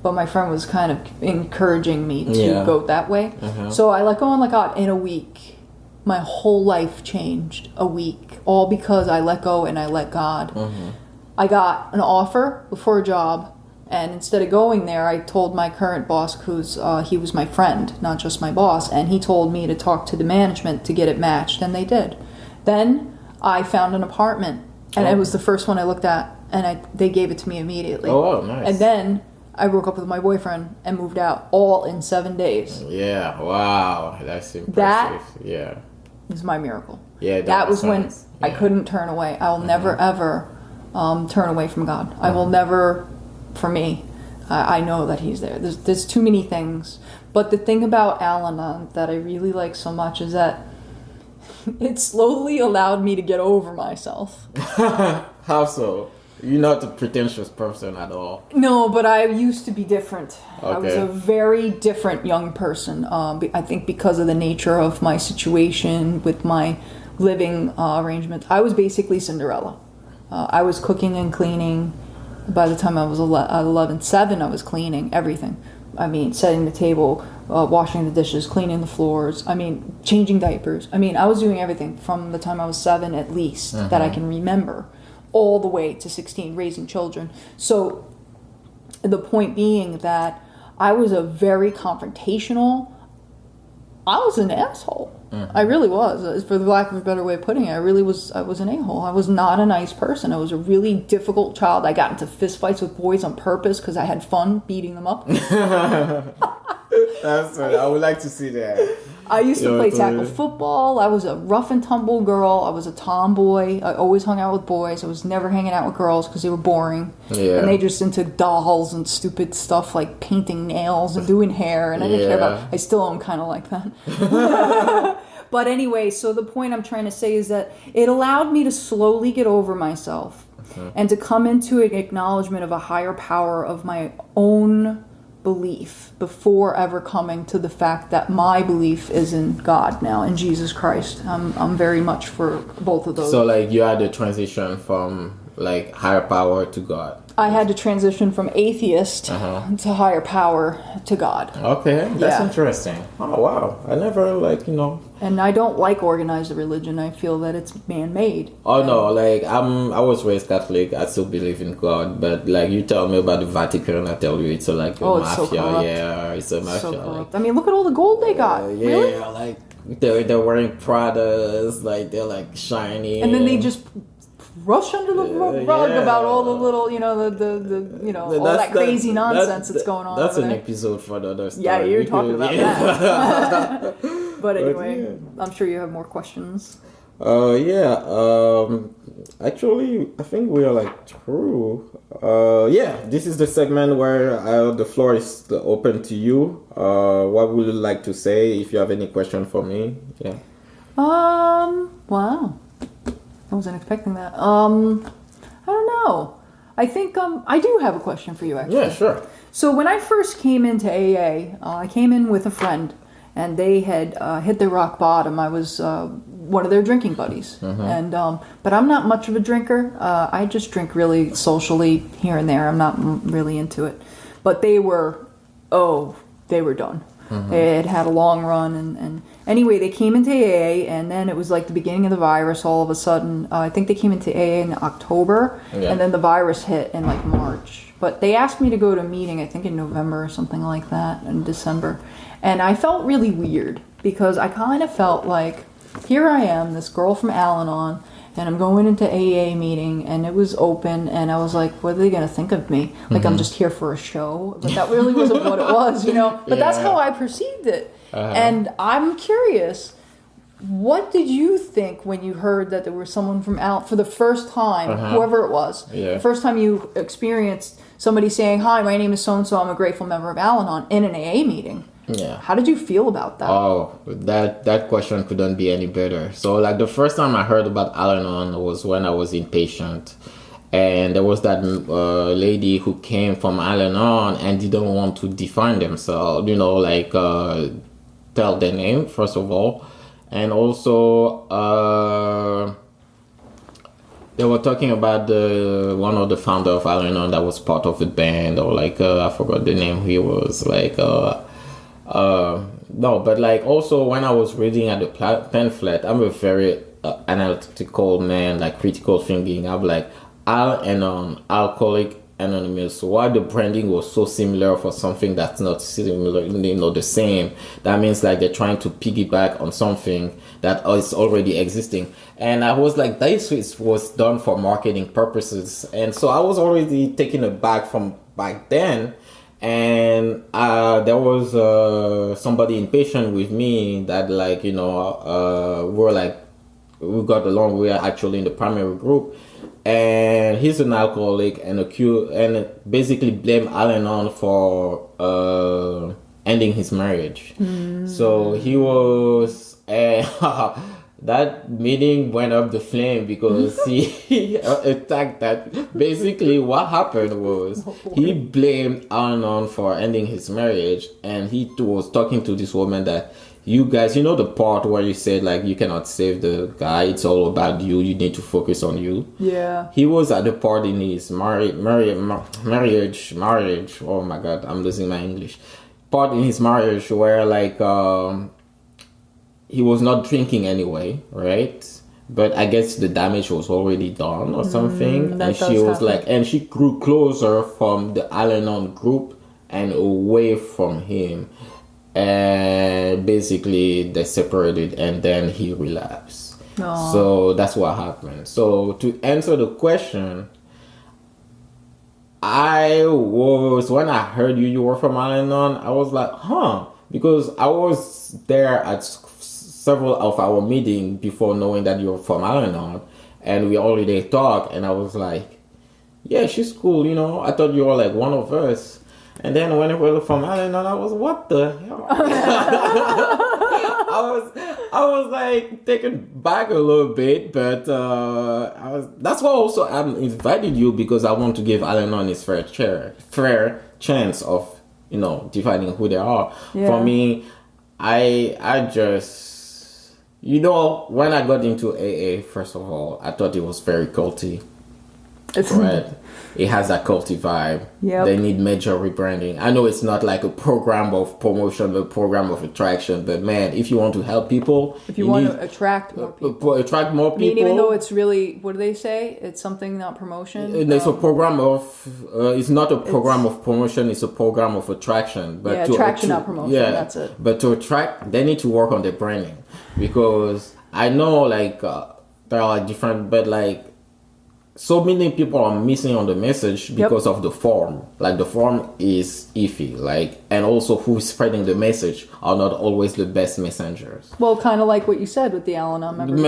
But my friend was kind of encouraging me to go that way. So I let go and let God in a week. My whole life changed a week. All because I let go and I let God. I got an offer for a job. And instead of going there, I told my current boss, he was my friend, not just my boss. And he told me to talk to the management to get it matched. And they did. Then I found an apartment. And it was the first one I looked at. And they gave it to me immediately.
Oh, wow, nice.
And then I broke up with my boyfriend and moved out, all in 7 days.
Yeah, wow, that's impressive.
That is my miracle.
Yeah,
that was when I couldn't turn away. I will never, ever turn away from God. I will never, for me, I know that He's there. There's too many things. But the thing about Al-Anon that I really like so much is that it slowly allowed me to get over myself.
How so? You're not a pretentious person at all.
No, but I used to be different.
Okay.
I was a very different young person. I think because of the nature of my situation with my living arrangements. I was basically Cinderella. I was cooking and cleaning. By the time I was 11, 7, I was cleaning everything. I mean, setting the table, washing the dishes, cleaning the floors. I mean, changing diapers. I mean, I was doing everything from the time I was 7 at least that I can remember, all the way to 16, raising children. So the point being that I was a very confrontational, I was an asshole. I really was. For the lack of a better way of putting it, I was an a-hole. I was not a nice person. I was a really difficult child. I got into fistfights with boys on purpose because I had fun beating them up.
That's right. I would like to see that.
I used to play tackle football. I was a rough and tumble girl. I was a tomboy. I always hung out with boys. I was never hanging out with girls because they were boring. Yeah. And they just into dolls and stupid stuff like painting nails and doing hair. And I didn't care about. I still am kind of like that. But anyway, so the point I'm trying to say is that it allowed me to slowly get over myself and to come into an acknowledgement of a higher power of my own belief before ever coming to the fact that my belief is in God now, in Jesus Christ. I'm very much for both of those.
So like you had a transition from like higher power to God.
I had to transition from atheist to higher power to God.
Okay, that's interesting. Oh wow, I never
And I don't like organized religion. I feel that it's man-made.
Oh no, like I was raised Catholic. I still believe in God, but like you tell me about the Vatican, I tell you it's like a mafia.
So corrupt.
Yeah, it's a mafia.
So corrupt. Like, I mean, look at all the gold they got. Really?
Like they're wearing Pradas, like they're like shiny,
and then they just rush under the rug about all the little, all that crazy nonsense that's going on.
That's
over
an
there.
episode for the other story.
Yeah, you're talking about that. But anyway, I'm sure you have more questions.
Actually, I think we are like through. This is the segment where the floor is open to you. What would you like to say? If you have any question for me, yeah.
Wow. I wasn't expecting that. I don't know. I think I do have a question for you, actually.
Yeah, sure.
So when I first came into AA, I came in with a friend, and they had hit their rock bottom. I was one of their drinking buddies, and but I'm not much of a drinker. I just drink really socially here and there. I'm not really into it. But they were done. They had a long run, and anyway, they came into AA, and then it was like the beginning of the virus all of a sudden. I think they came into AA in October, and then the virus hit in like March. But they asked me to go to a meeting, I think in November or something like that, in December. And I felt really weird, because I kind of felt like, here I am, this girl from Al-Anon, and I'm going into AA meeting, and it was open, and I was like, what are they going to think of me? Like, I'm just here for a show? But that really wasn't what it was, But that's how I perceived it. And I'm curious, What did you think when you heard that there was someone from for the first time, whoever it was, the first time you experienced somebody saying, "Hi, my name is so-and-so, I'm a grateful member of Al-Anon," in an AA meeting?
Yeah.
How did you feel about that?
Oh, that question couldn't be any better. So, like, the first time I heard about Al-Anon was when I was inpatient. And there was that lady who came from Al-Anon and didn't want to define themselves, tell their name, first of all. And also, they were talking about one of the founder of Al-Anon that was part of the band, or I forgot the name. He was no, but also when I was reading at the pamphlet, I'm a very analytical man, critical thinking. I'm like, Al-Anon, Alcoholic Anonymous. Why the branding was so similar for something that's not similar, the same? That means they're trying to piggyback on something that is already existing. And I was like, this was done for marketing purposes. And so I was already taken aback from back then. And there was somebody impatient with me that we got along. We are actually in the primary group, and he's an alcoholic and basically blamed Al-Anon for ending his marriage. So he was that meeting went up the flame because he attacked that. Basically, what happened was he blamed Al-Anon for ending his marriage, and he was talking to this woman that, you guys, the part where you said you cannot save the guy, it's all about you, you need to focus on you.
Yeah.
He was at the part in his marriage, oh my god, I'm losing my English. Part in his marriage where he was not drinking anyway, right? But I guess the damage was already done or something. And she was and she grew closer from the Al-Anon group and away from him. And basically they separated, and then he relapsed.
Aww.
So that's what happened. So to answer the question, when I heard you were from Al-Anon, I was like, because I was there at several of our meetings before knowing that you were from Al-Anon, and we already talked, and I was like, yeah, she's cool, I thought you were one of us. And then when it was from Al-Anon, I was, what the hell? I was taken back a little bit, but that's why also I'm invited you, because I want to give Al-Anon his fair chance of, defining who they are. Yeah. For me, I just, when I got into AA, first of all, I thought it was very culty. Right? It has that culty vibe. Yep. They need major rebranding. I know it's not a program of promotion, a program of attraction, but man, if you want to help people,
if you want to attract more people, even though it's really, what do they say? It's something, not promotion.
It's a program of. It's not a program of promotion. It's a program of attraction. But
attraction, not promotion. Yeah, that's it.
But to attract, they need to work on their branding, because I know there are different, but so many people are missing on the message because of the form. The form is iffy. And also who's spreading the message are not always the best messengers.
Well, kind of like what you said with the Al-Anon member. She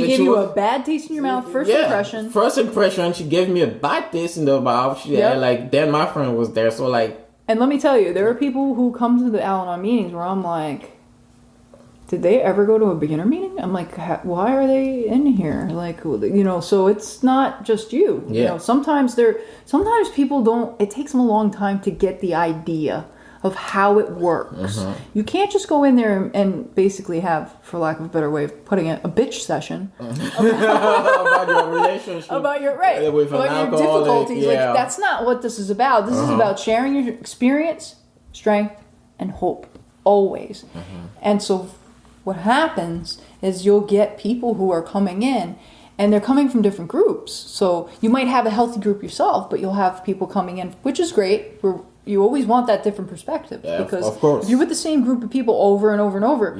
gave you a bad taste in your mouth, first impression.
First impression, she gave me a bad taste in the mouth. Then my friend was there, so
And let me tell you, there are people who come to the Al-Anon meetings where I'm like, did they ever go to a beginner meeting? I'm like, why are they in here? So it's not just you.
Yeah.
Sometimes people don't, it takes them a long time to get the idea of how it works. Mm-hmm. You can't just go in there and basically have, for lack of a better way of putting it, a bitch session
about your relationship,
about your difficulties.
Yeah.
That's not what this is about. This is about sharing your experience, strength, and hope always. Mm-hmm. And so what happens is you'll get people who are coming in, and they're coming from different groups. So you might have a healthy group yourself, but you'll have people coming in, which is great. You always want that different perspective, because
of course,
if you're with the same group of people over and over and over,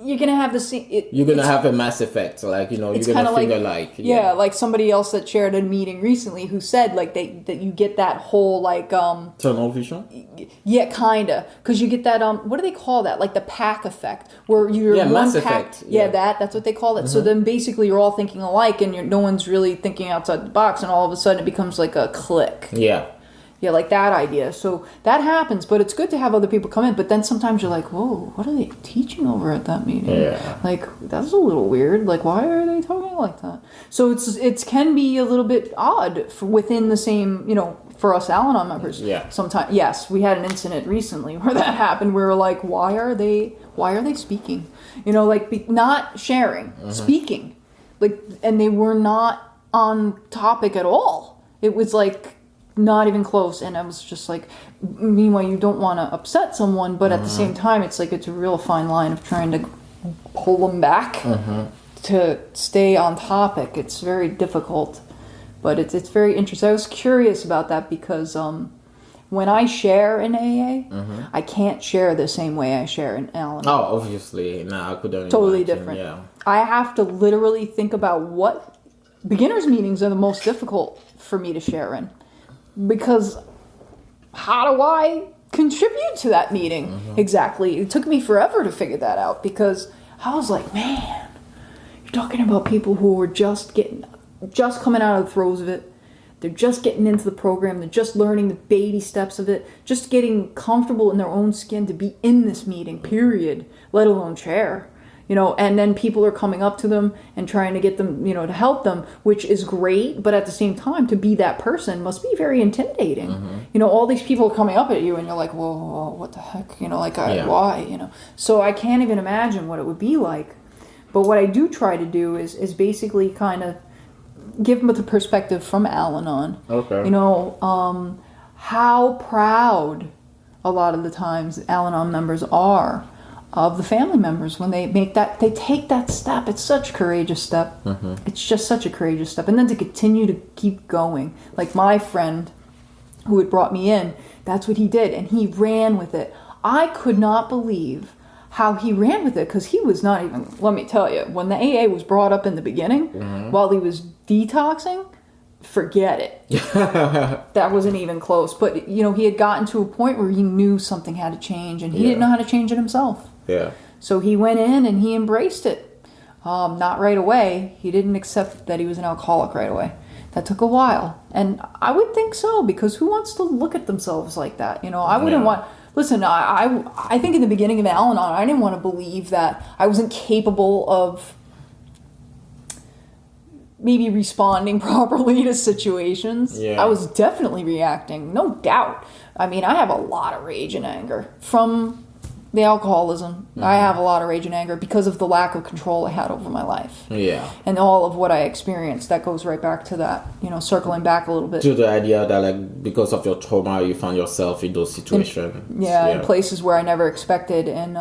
you're gonna have the same.
You're gonna have a mass effect, like you're gonna feel
like somebody else that shared a meeting recently who said like that you get that whole like
tunnel vision.
Yeah, kinda, because you get that what do they call that? Like the pack effect, where you're one
mass
pack.
Effect.
Yeah, that's what they call it. So then basically you're all thinking alike, and no one's really thinking outside the box, and all of a sudden it becomes like a click.
Yeah.
Yeah, like that idea. So that happens, but it's good to have other people come in. But then sometimes you're like, whoa, what are they teaching over at that meeting?
Yeah.
Like, that's a little weird. Like, why are they talking like that? So it can be a little bit odd within the same, for us Al-Anon members.
Yeah.
Sometimes, yes, we had an incident recently where that happened. We were like, why are they speaking? Not sharing, speaking. Like, and they were not on topic at all. It was like, not even close, and I was just like, meanwhile you don't want to upset someone, but at the same time it's like it's a real fine line of trying to pull them back to stay on topic. It's very difficult, but it's very interesting. I was curious about that because when I share in AA, I can't share the same way I share in Al-Anon.
Oh, obviously. No, I couldn't
totally
imagine.
different.
Yeah.
I have to literally think about what beginners meetings are the most difficult for me to share in. Because how do I contribute to that meeting? Exactly. It took me forever to figure that out because I was like, man, you're talking about people who were just coming out of the throes of it. They're just getting into the program. They're just learning the baby steps of it. Just getting comfortable in their own skin to be in this meeting, period, let alone chair. And then people are coming up to them and trying to get them, to help them, which is great. But at the same time, to be that person must be very intimidating. All these people coming up at you and you're like, whoa, what the heck? Why? So I can't even imagine what it would be like. But what I do try to do is basically kind of give them the perspective from Al-Anon.
Okay.
How proud a lot of the times Al-Anon members are of the family members when they take that step. It's such a courageous step. It's just such a courageous step. And then to continue to keep going. Like my friend who had brought me in, that's what he did. And he ran with it. I could not believe how he ran with it because he was not even, let me tell you, when the AA was brought up in the beginning, while he was detoxing, forget it. That wasn't even close. But, he had gotten to a point where he knew something had to change and he didn't know how to change it himself.
Yeah.
So he went in and he embraced it. Not right away. He didn't accept that he was an alcoholic right away. That took a while. And I would think so, because who wants to look at themselves like that? I wouldn't want... Listen, I think in the beginning of Al-Anon, I didn't want to believe that I wasn't capable of maybe responding properly to situations.
Yeah.
I was definitely reacting, no doubt. I mean, I have a lot of rage and anger from the alcoholism. I have a lot of rage and anger because of the lack of control I had over my life.
Yeah.
And all of what I experienced, that goes right back to that, circling back a little bit.
To the idea that, because of your trauma, you found yourself in those situations.
In places where I never expected. And,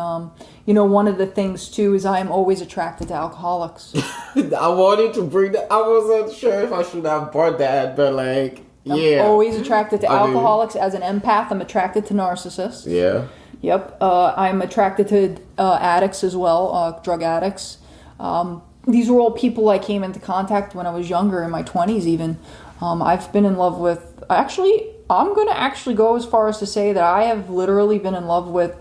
one of the things, too, is I am always attracted to alcoholics.
I wanted to bring that. I wasn't sure if I should have brought that, but,
I'm always attracted to alcoholics. As an empath, I'm attracted to narcissists.
Yeah.
Yep. I'm attracted to addicts as well, drug addicts. These were all people I came into contact when I was younger, in my 20s even. I've been in love with... Actually, I'm going to actually go as far as to say that I have literally been in love with...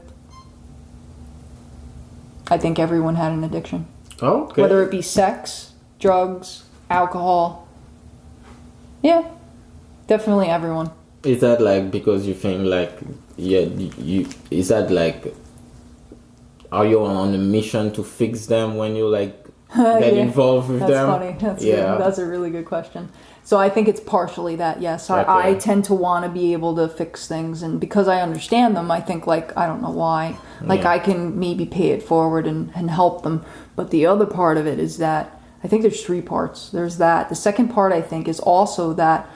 I think everyone had an addiction.
Okay.
Whether it be sex, drugs, alcohol. Yeah. Definitely everyone.
Is that because you think you is that are you on a mission to fix them when you get involved with them?
That's funny. That's a really good question. So I think it's partially that, yes.
Okay.
I tend to want to be able to fix things, and because I understand them, I think I don't know why. I can maybe pay it forward and help them. But the other part of it is that I think there's three parts. There's that. The second part, I think, is also that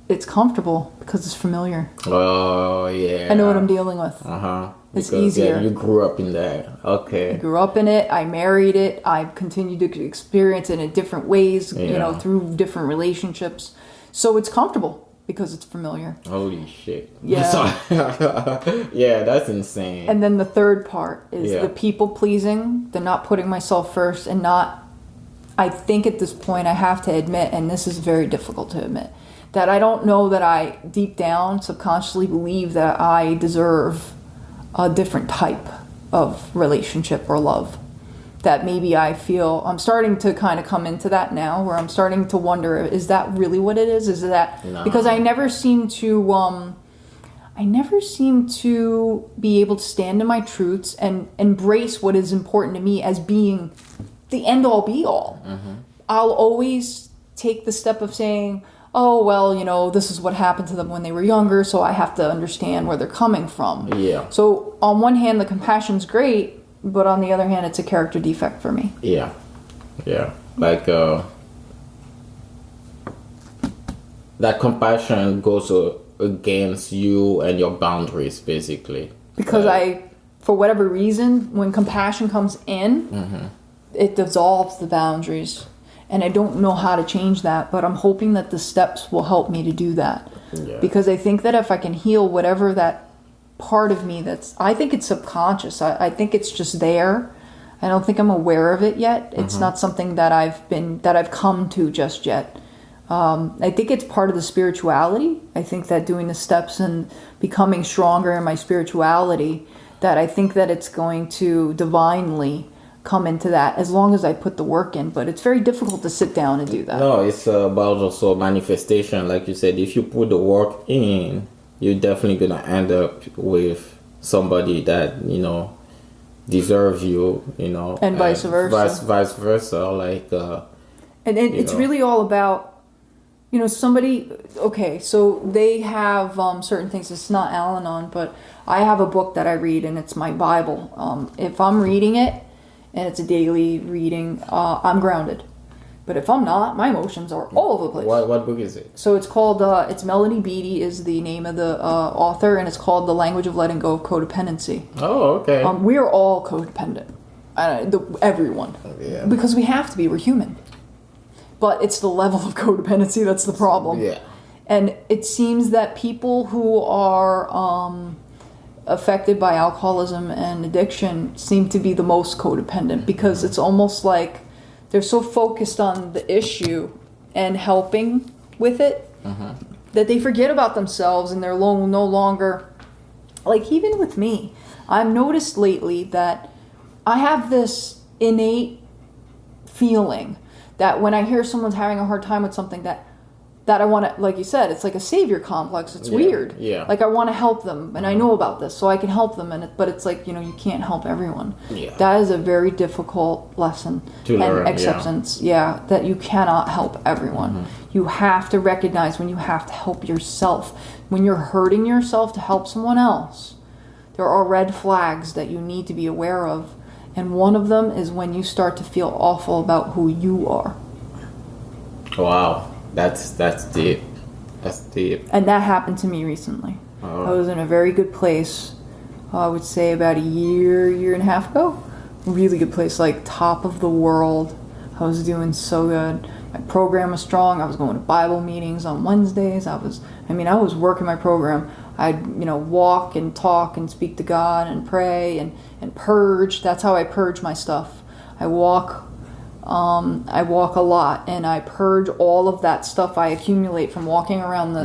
it's comfortable because it's familiar.
Oh, yeah.
I know what I'm dealing with. It's easier.
Yeah, you grew up in that. Okay.
I grew up in it. I married it. I've continued to experience it in different ways, through different relationships. So it's comfortable. because it's familiar.
Holy shit.
Yeah.
Yeah, that's insane.
And then the third part is
Yeah.
the people pleasing, the not putting myself first, and not, I think at this point I have to admit, and this is very difficult to admit, that I don't know that I deep down subconsciously believe that I deserve a different type of relationship or love. That maybe I feel, I'm starting to kind of come into that now, where I'm starting to wonder, is that really what it is? Is that,
No.
because I never seem to be able to stand in my truths and embrace what is important to me as being the end all be all.
Mm-hmm.
I'll always take the step of saying, oh, well, this is what happened to them when they were younger, so I have to understand where they're coming from.
Yeah.
So on one hand, the compassion's great, but on the other hand, it's a character defect for me.
Yeah. Like, that compassion goes against you and your boundaries, basically.
Because for whatever reason, when compassion comes in, it dissolves the boundaries. And I don't know how to change that, but I'm hoping that the steps will help me to do that.
Yeah.
Because I think that if I can heal whatever that part of me I think it's subconscious. I think it's just there. I don't think I'm aware of it yet. It's not something that I've come to just yet. I think it's part of the spirituality. I think that doing the steps and becoming stronger in my spirituality, that I think that it's going to divinely come into that as long as I put the work in. But it's very difficult to sit down and do that.
No, it's about also manifestation. Like you said, if you put the work in, you're definitely gonna end up with somebody that deserves you,
and vice versa.
Vice versa, like.
And it's really all about, somebody. Okay, so they have certain things. It's not Al-Anon, but I have a book that I read, and it's my Bible. If I'm reading it, and it's a daily reading, I'm grounded. But if I'm not, my emotions are all over the place.
What book is it?
So it's called, it's Melanie Beattie is the name of the author, and it's called The Language of Letting Go of Codependency.
Oh, okay.
We're all codependent. Everyone.
Yeah.
Because we have to be, we're human. But it's the level of codependency that's the problem.
Yeah.
And it seems that people who are affected by alcoholism and addiction seem to be the most codependent, because it's almost like they're so focused on the issue and helping with it that they forget about themselves, and they're no longer, like, even with me, I've noticed lately that I have this innate feeling that when I hear someone's having a hard time with something, that I want to, like you said, it's like a savior complex. It's weird.
Yeah.
Like, I want to help them, and I know about this, so I can help them. But it's like, you can't help everyone.
Yeah.
That is a very difficult lesson
To learn,
acceptance. Yeah, that you cannot help everyone. You have to recognize when you have to help yourself. When you're hurting yourself to help someone else, there are red flags that you need to be aware of. And one of them is when you start to feel awful about who you are.
Wow. That's deep. That's deep.
And that happened to me recently.
Oh.
I was in a very good place, I would say about a year and a half ago. Really good place, like top of the world. I was doing so good. My program was strong. I was going to Bible meetings on Wednesdays. I was working my program. I'd, walk and talk and speak to God and pray and purge. That's how I purge my stuff. I walk a lot, and I purge all of that stuff I accumulate from walking around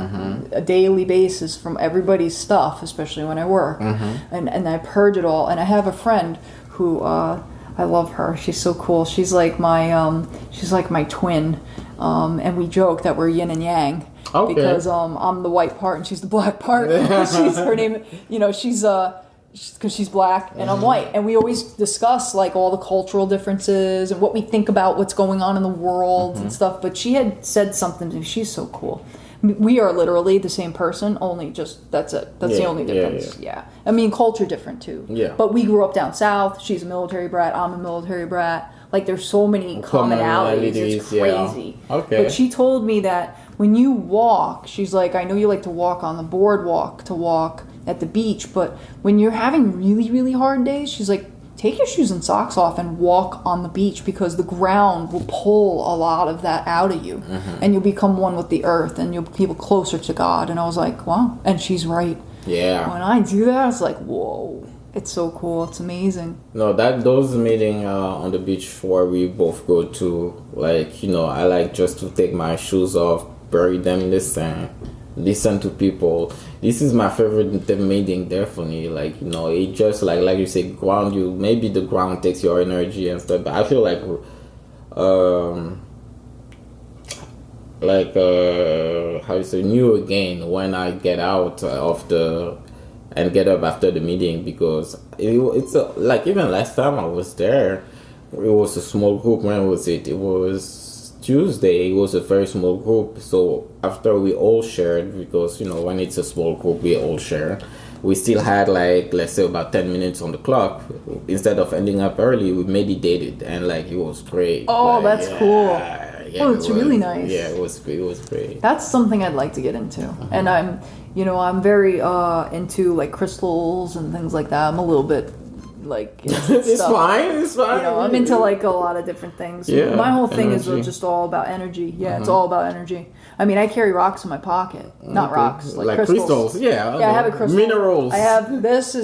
a daily basis from everybody's stuff, especially when I work. And I purge it all. And I have a friend who I love her. She's so cool. She's like my twin, and we joke that we're yin and yang.
Okay.
Because I'm the white part and she's the black part. She's her name. She's because she's black and I'm white, and we always discuss like all the cultural differences and what we think about what's going on in the world and stuff. But she had said something to me. She's so cool. We are literally the same person, only just that's it. That's the only difference. Yeah. I mean, culture different too.
Yeah.
But we grew up down south. She's a military brat. I'm a military brat. Like, there's so many commonalities. It's crazy.
Yeah. Okay.
But she told me that when you walk, she's like, I know you like to walk on the boardwalk, to walk at the beach, but when you're having really, really hard days, she's like, take your shoes and socks off and walk on the beach, because the ground will pull a lot of that out of you, and you'll become one with the earth, and you'll be closer to God. And I was like, wow. And she's right.
Yeah.
When I do that, it's like, whoa. It's so cool. It's amazing.
No, those meeting on the beach where we both go to, like, I like just to take my shoes off, bury them in the sand, listen to people. This is my favorite meeting, definitely. Like, it just like you say, ground you. Maybe the ground takes your energy and stuff, but I feel like how you say, new again when I get out and get up after the meeting, because it's like even last time I was there, it was a small group. When was it? It was Tuesday. It was a very small group. So after we all shared, because when it's a small group, we all share. We still had let's say about 10 minutes on the clock. Instead of ending up early, we meditated, and it was great.
Oh, that's cool.
Yeah,
it's really nice.
Yeah, it was great.
That's something I'd like to get into, and I'm very into crystals and things like that. I'm a little bit
it's fine.
I'm into a lot of different things.
Yeah,
my whole thing is
energy.
just all about energy. Yeah, it's all about energy. I mean, I carry rocks in my pocket. Not rocks, crystals.
Yeah,
I have a crystal.
Minerals.
I have this.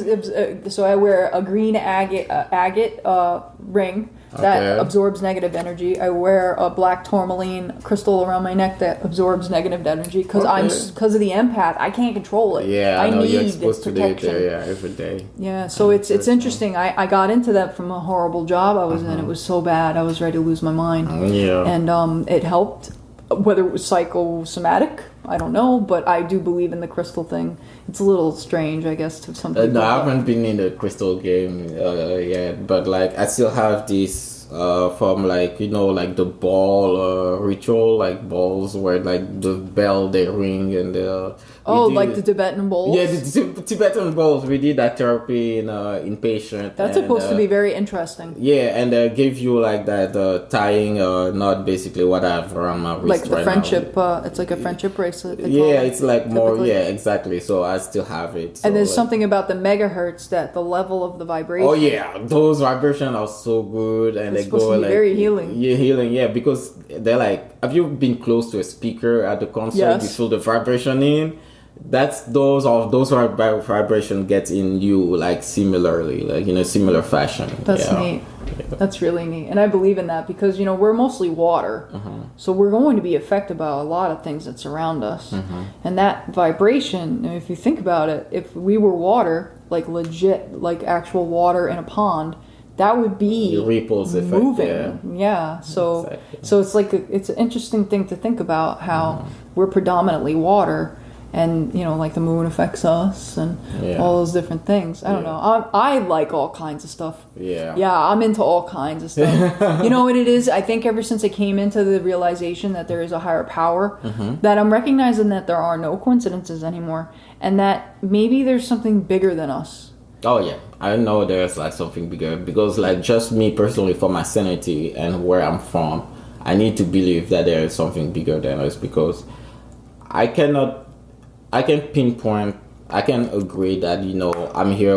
So I wear a green agate ring that absorbs negative energy. I wear a black tourmaline crystal around my neck that absorbs negative energy, because because of the empath, I can't control it.
Yeah, I know
need
you're exposed
protection.
to it every day.
Yeah, so it's interesting. I got into that from a horrible job I was in. It was so bad. I was ready to lose my mind.
Yeah.
And it helped. Whether it was psychosomatic, I don't know, but I do believe in the crystal thing. It's a little strange, I guess, to some people.
No, I haven't been in the crystal game yet, but I still have this from the ball ritual, balls where the bell they ring and the
the Tibetan bowls.
Yeah, the Tibetan bowls. We did that therapy in patient.
That's supposed to be very interesting.
Yeah, and they give you that tying knot, basically what I have around my wrist
the
right
friendship.
now.
It's like a friendship bracelet.
It's more. Yeah, exactly. So I still have it. So
and there's something about the megahertz, that the level of the vibration.
Oh yeah, those vibrations are so good, and
it's supposed to be very healing.
Yeah, healing. Yeah, because they're have you been close to a speaker at the concert?
Yes.
You feel the vibration in. That's those vibration gets in you similarly, in a similar fashion.
That's neat. Yeah. That's really neat, and I believe in that, because we're mostly water, so we're going to be affected by a lot of things that surround us, and that vibration. If you think about it, if we were water, legit, actual water in a pond, that would be
the ripples
moving.
Effect,
yeah. So it's it's an interesting thing to think about, how we're predominantly water. And the moon affects us, and all those different things. I don't know. I like all kinds of stuff. Yeah, I'm into all kinds of stuff. You know what it is? I think ever since I came into the realization that there is a higher power, that I'm recognizing that there are no coincidences anymore, and that maybe there's something bigger than us.
Oh yeah, I know there's something bigger, because just me personally, for my sanity and where I'm from, I need to believe that there is something bigger than us, because I can pinpoint, I can agree that, I'm here,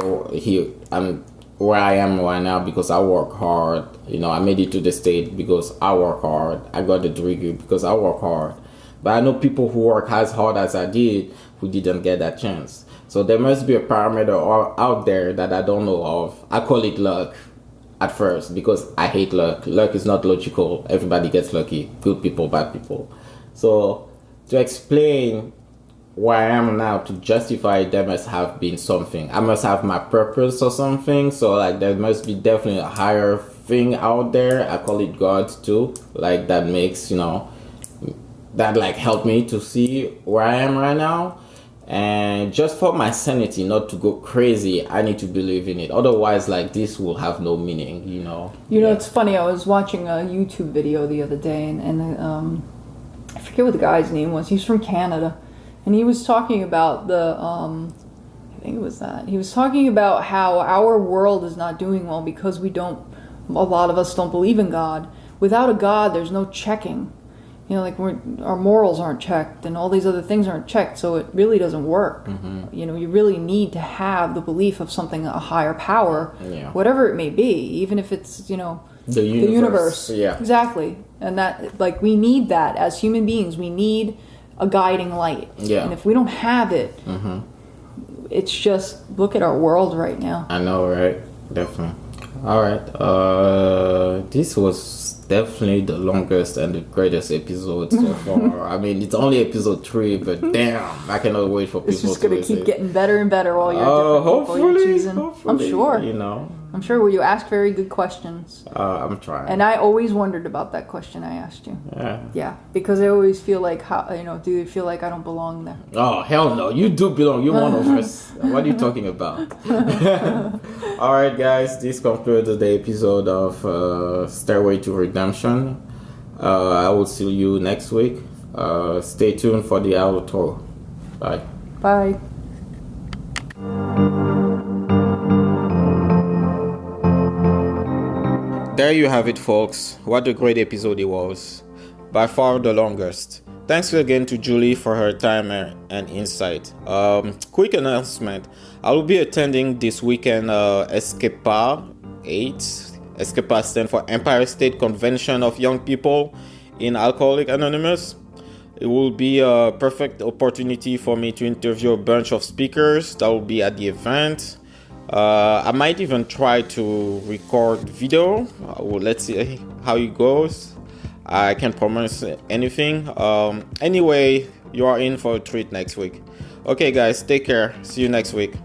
I'm where I am right now because I work hard. I made it to the state because I work hard. I got the degree because I work hard. But I know people who work as hard as I did who didn't get that chance. So there must be a parameter out there that I don't know of. I call it luck at first, because I hate luck. Luck is not logical. Everybody gets lucky. Good people, bad people. So to explain where I am now, to justify, there must have been something. I must have my purpose or something. So there must be definitely a higher thing out there. I call it God too. That makes, that helped me to see where I am right now. And just for my sanity, not to go crazy, I need to believe in it. Otherwise, this will have no meaning,
It's funny. I was watching a YouTube video the other day, and I forget what the guy's name was. He's from Canada. And he was talking about I think it was that. He was talking about how our world is not doing well because a lot of us don't believe in God. Without a God, there's no checking. like our morals aren't checked and all these other things aren't checked, so it really doesn't work. You really need to have the belief of something, a higher power, whatever it may be, even if it's,
the universe. Yeah.
Exactly. And that, like, we need that as human beings. We need a guiding light.
Yeah.
And if we don't have it, it's just, look at our world right now.
I know, right? Definitely. All right. This was definitely the longest and the greatest episode so far. I mean, it's only episode 3, but damn, I cannot wait for people to listen.
It's just going to keep getting better and better while you're different people you're choosing. I'm sure. I'm sure you ask very good questions.
I'm trying.
And I always wondered about that question I asked you. Yeah, because I always feel like, do you feel like I don't belong there?
Oh, hell no. You do belong. You're one of us. What are you talking about? All right, guys. This concludes the episode of Stairway to Redemption. I will see you next week. Stay tuned for the outro. Bye.
Bye.
There you have it, folks. What a great episode it was. By far the longest. Thanks again to Julie for her time and insight. Quick announcement. I will be attending this weekend ESCEPA 8. ESCEPA stands for Empire State Convention of Young People in Alcoholics Anonymous. It will be a perfect opportunity for me to interview a bunch of speakers that will be at the event. I might even try to record video. Let's see how it goes. I can't promise anything. Anyway, you are in for a treat next week. Okay, guys, take care. See you next week.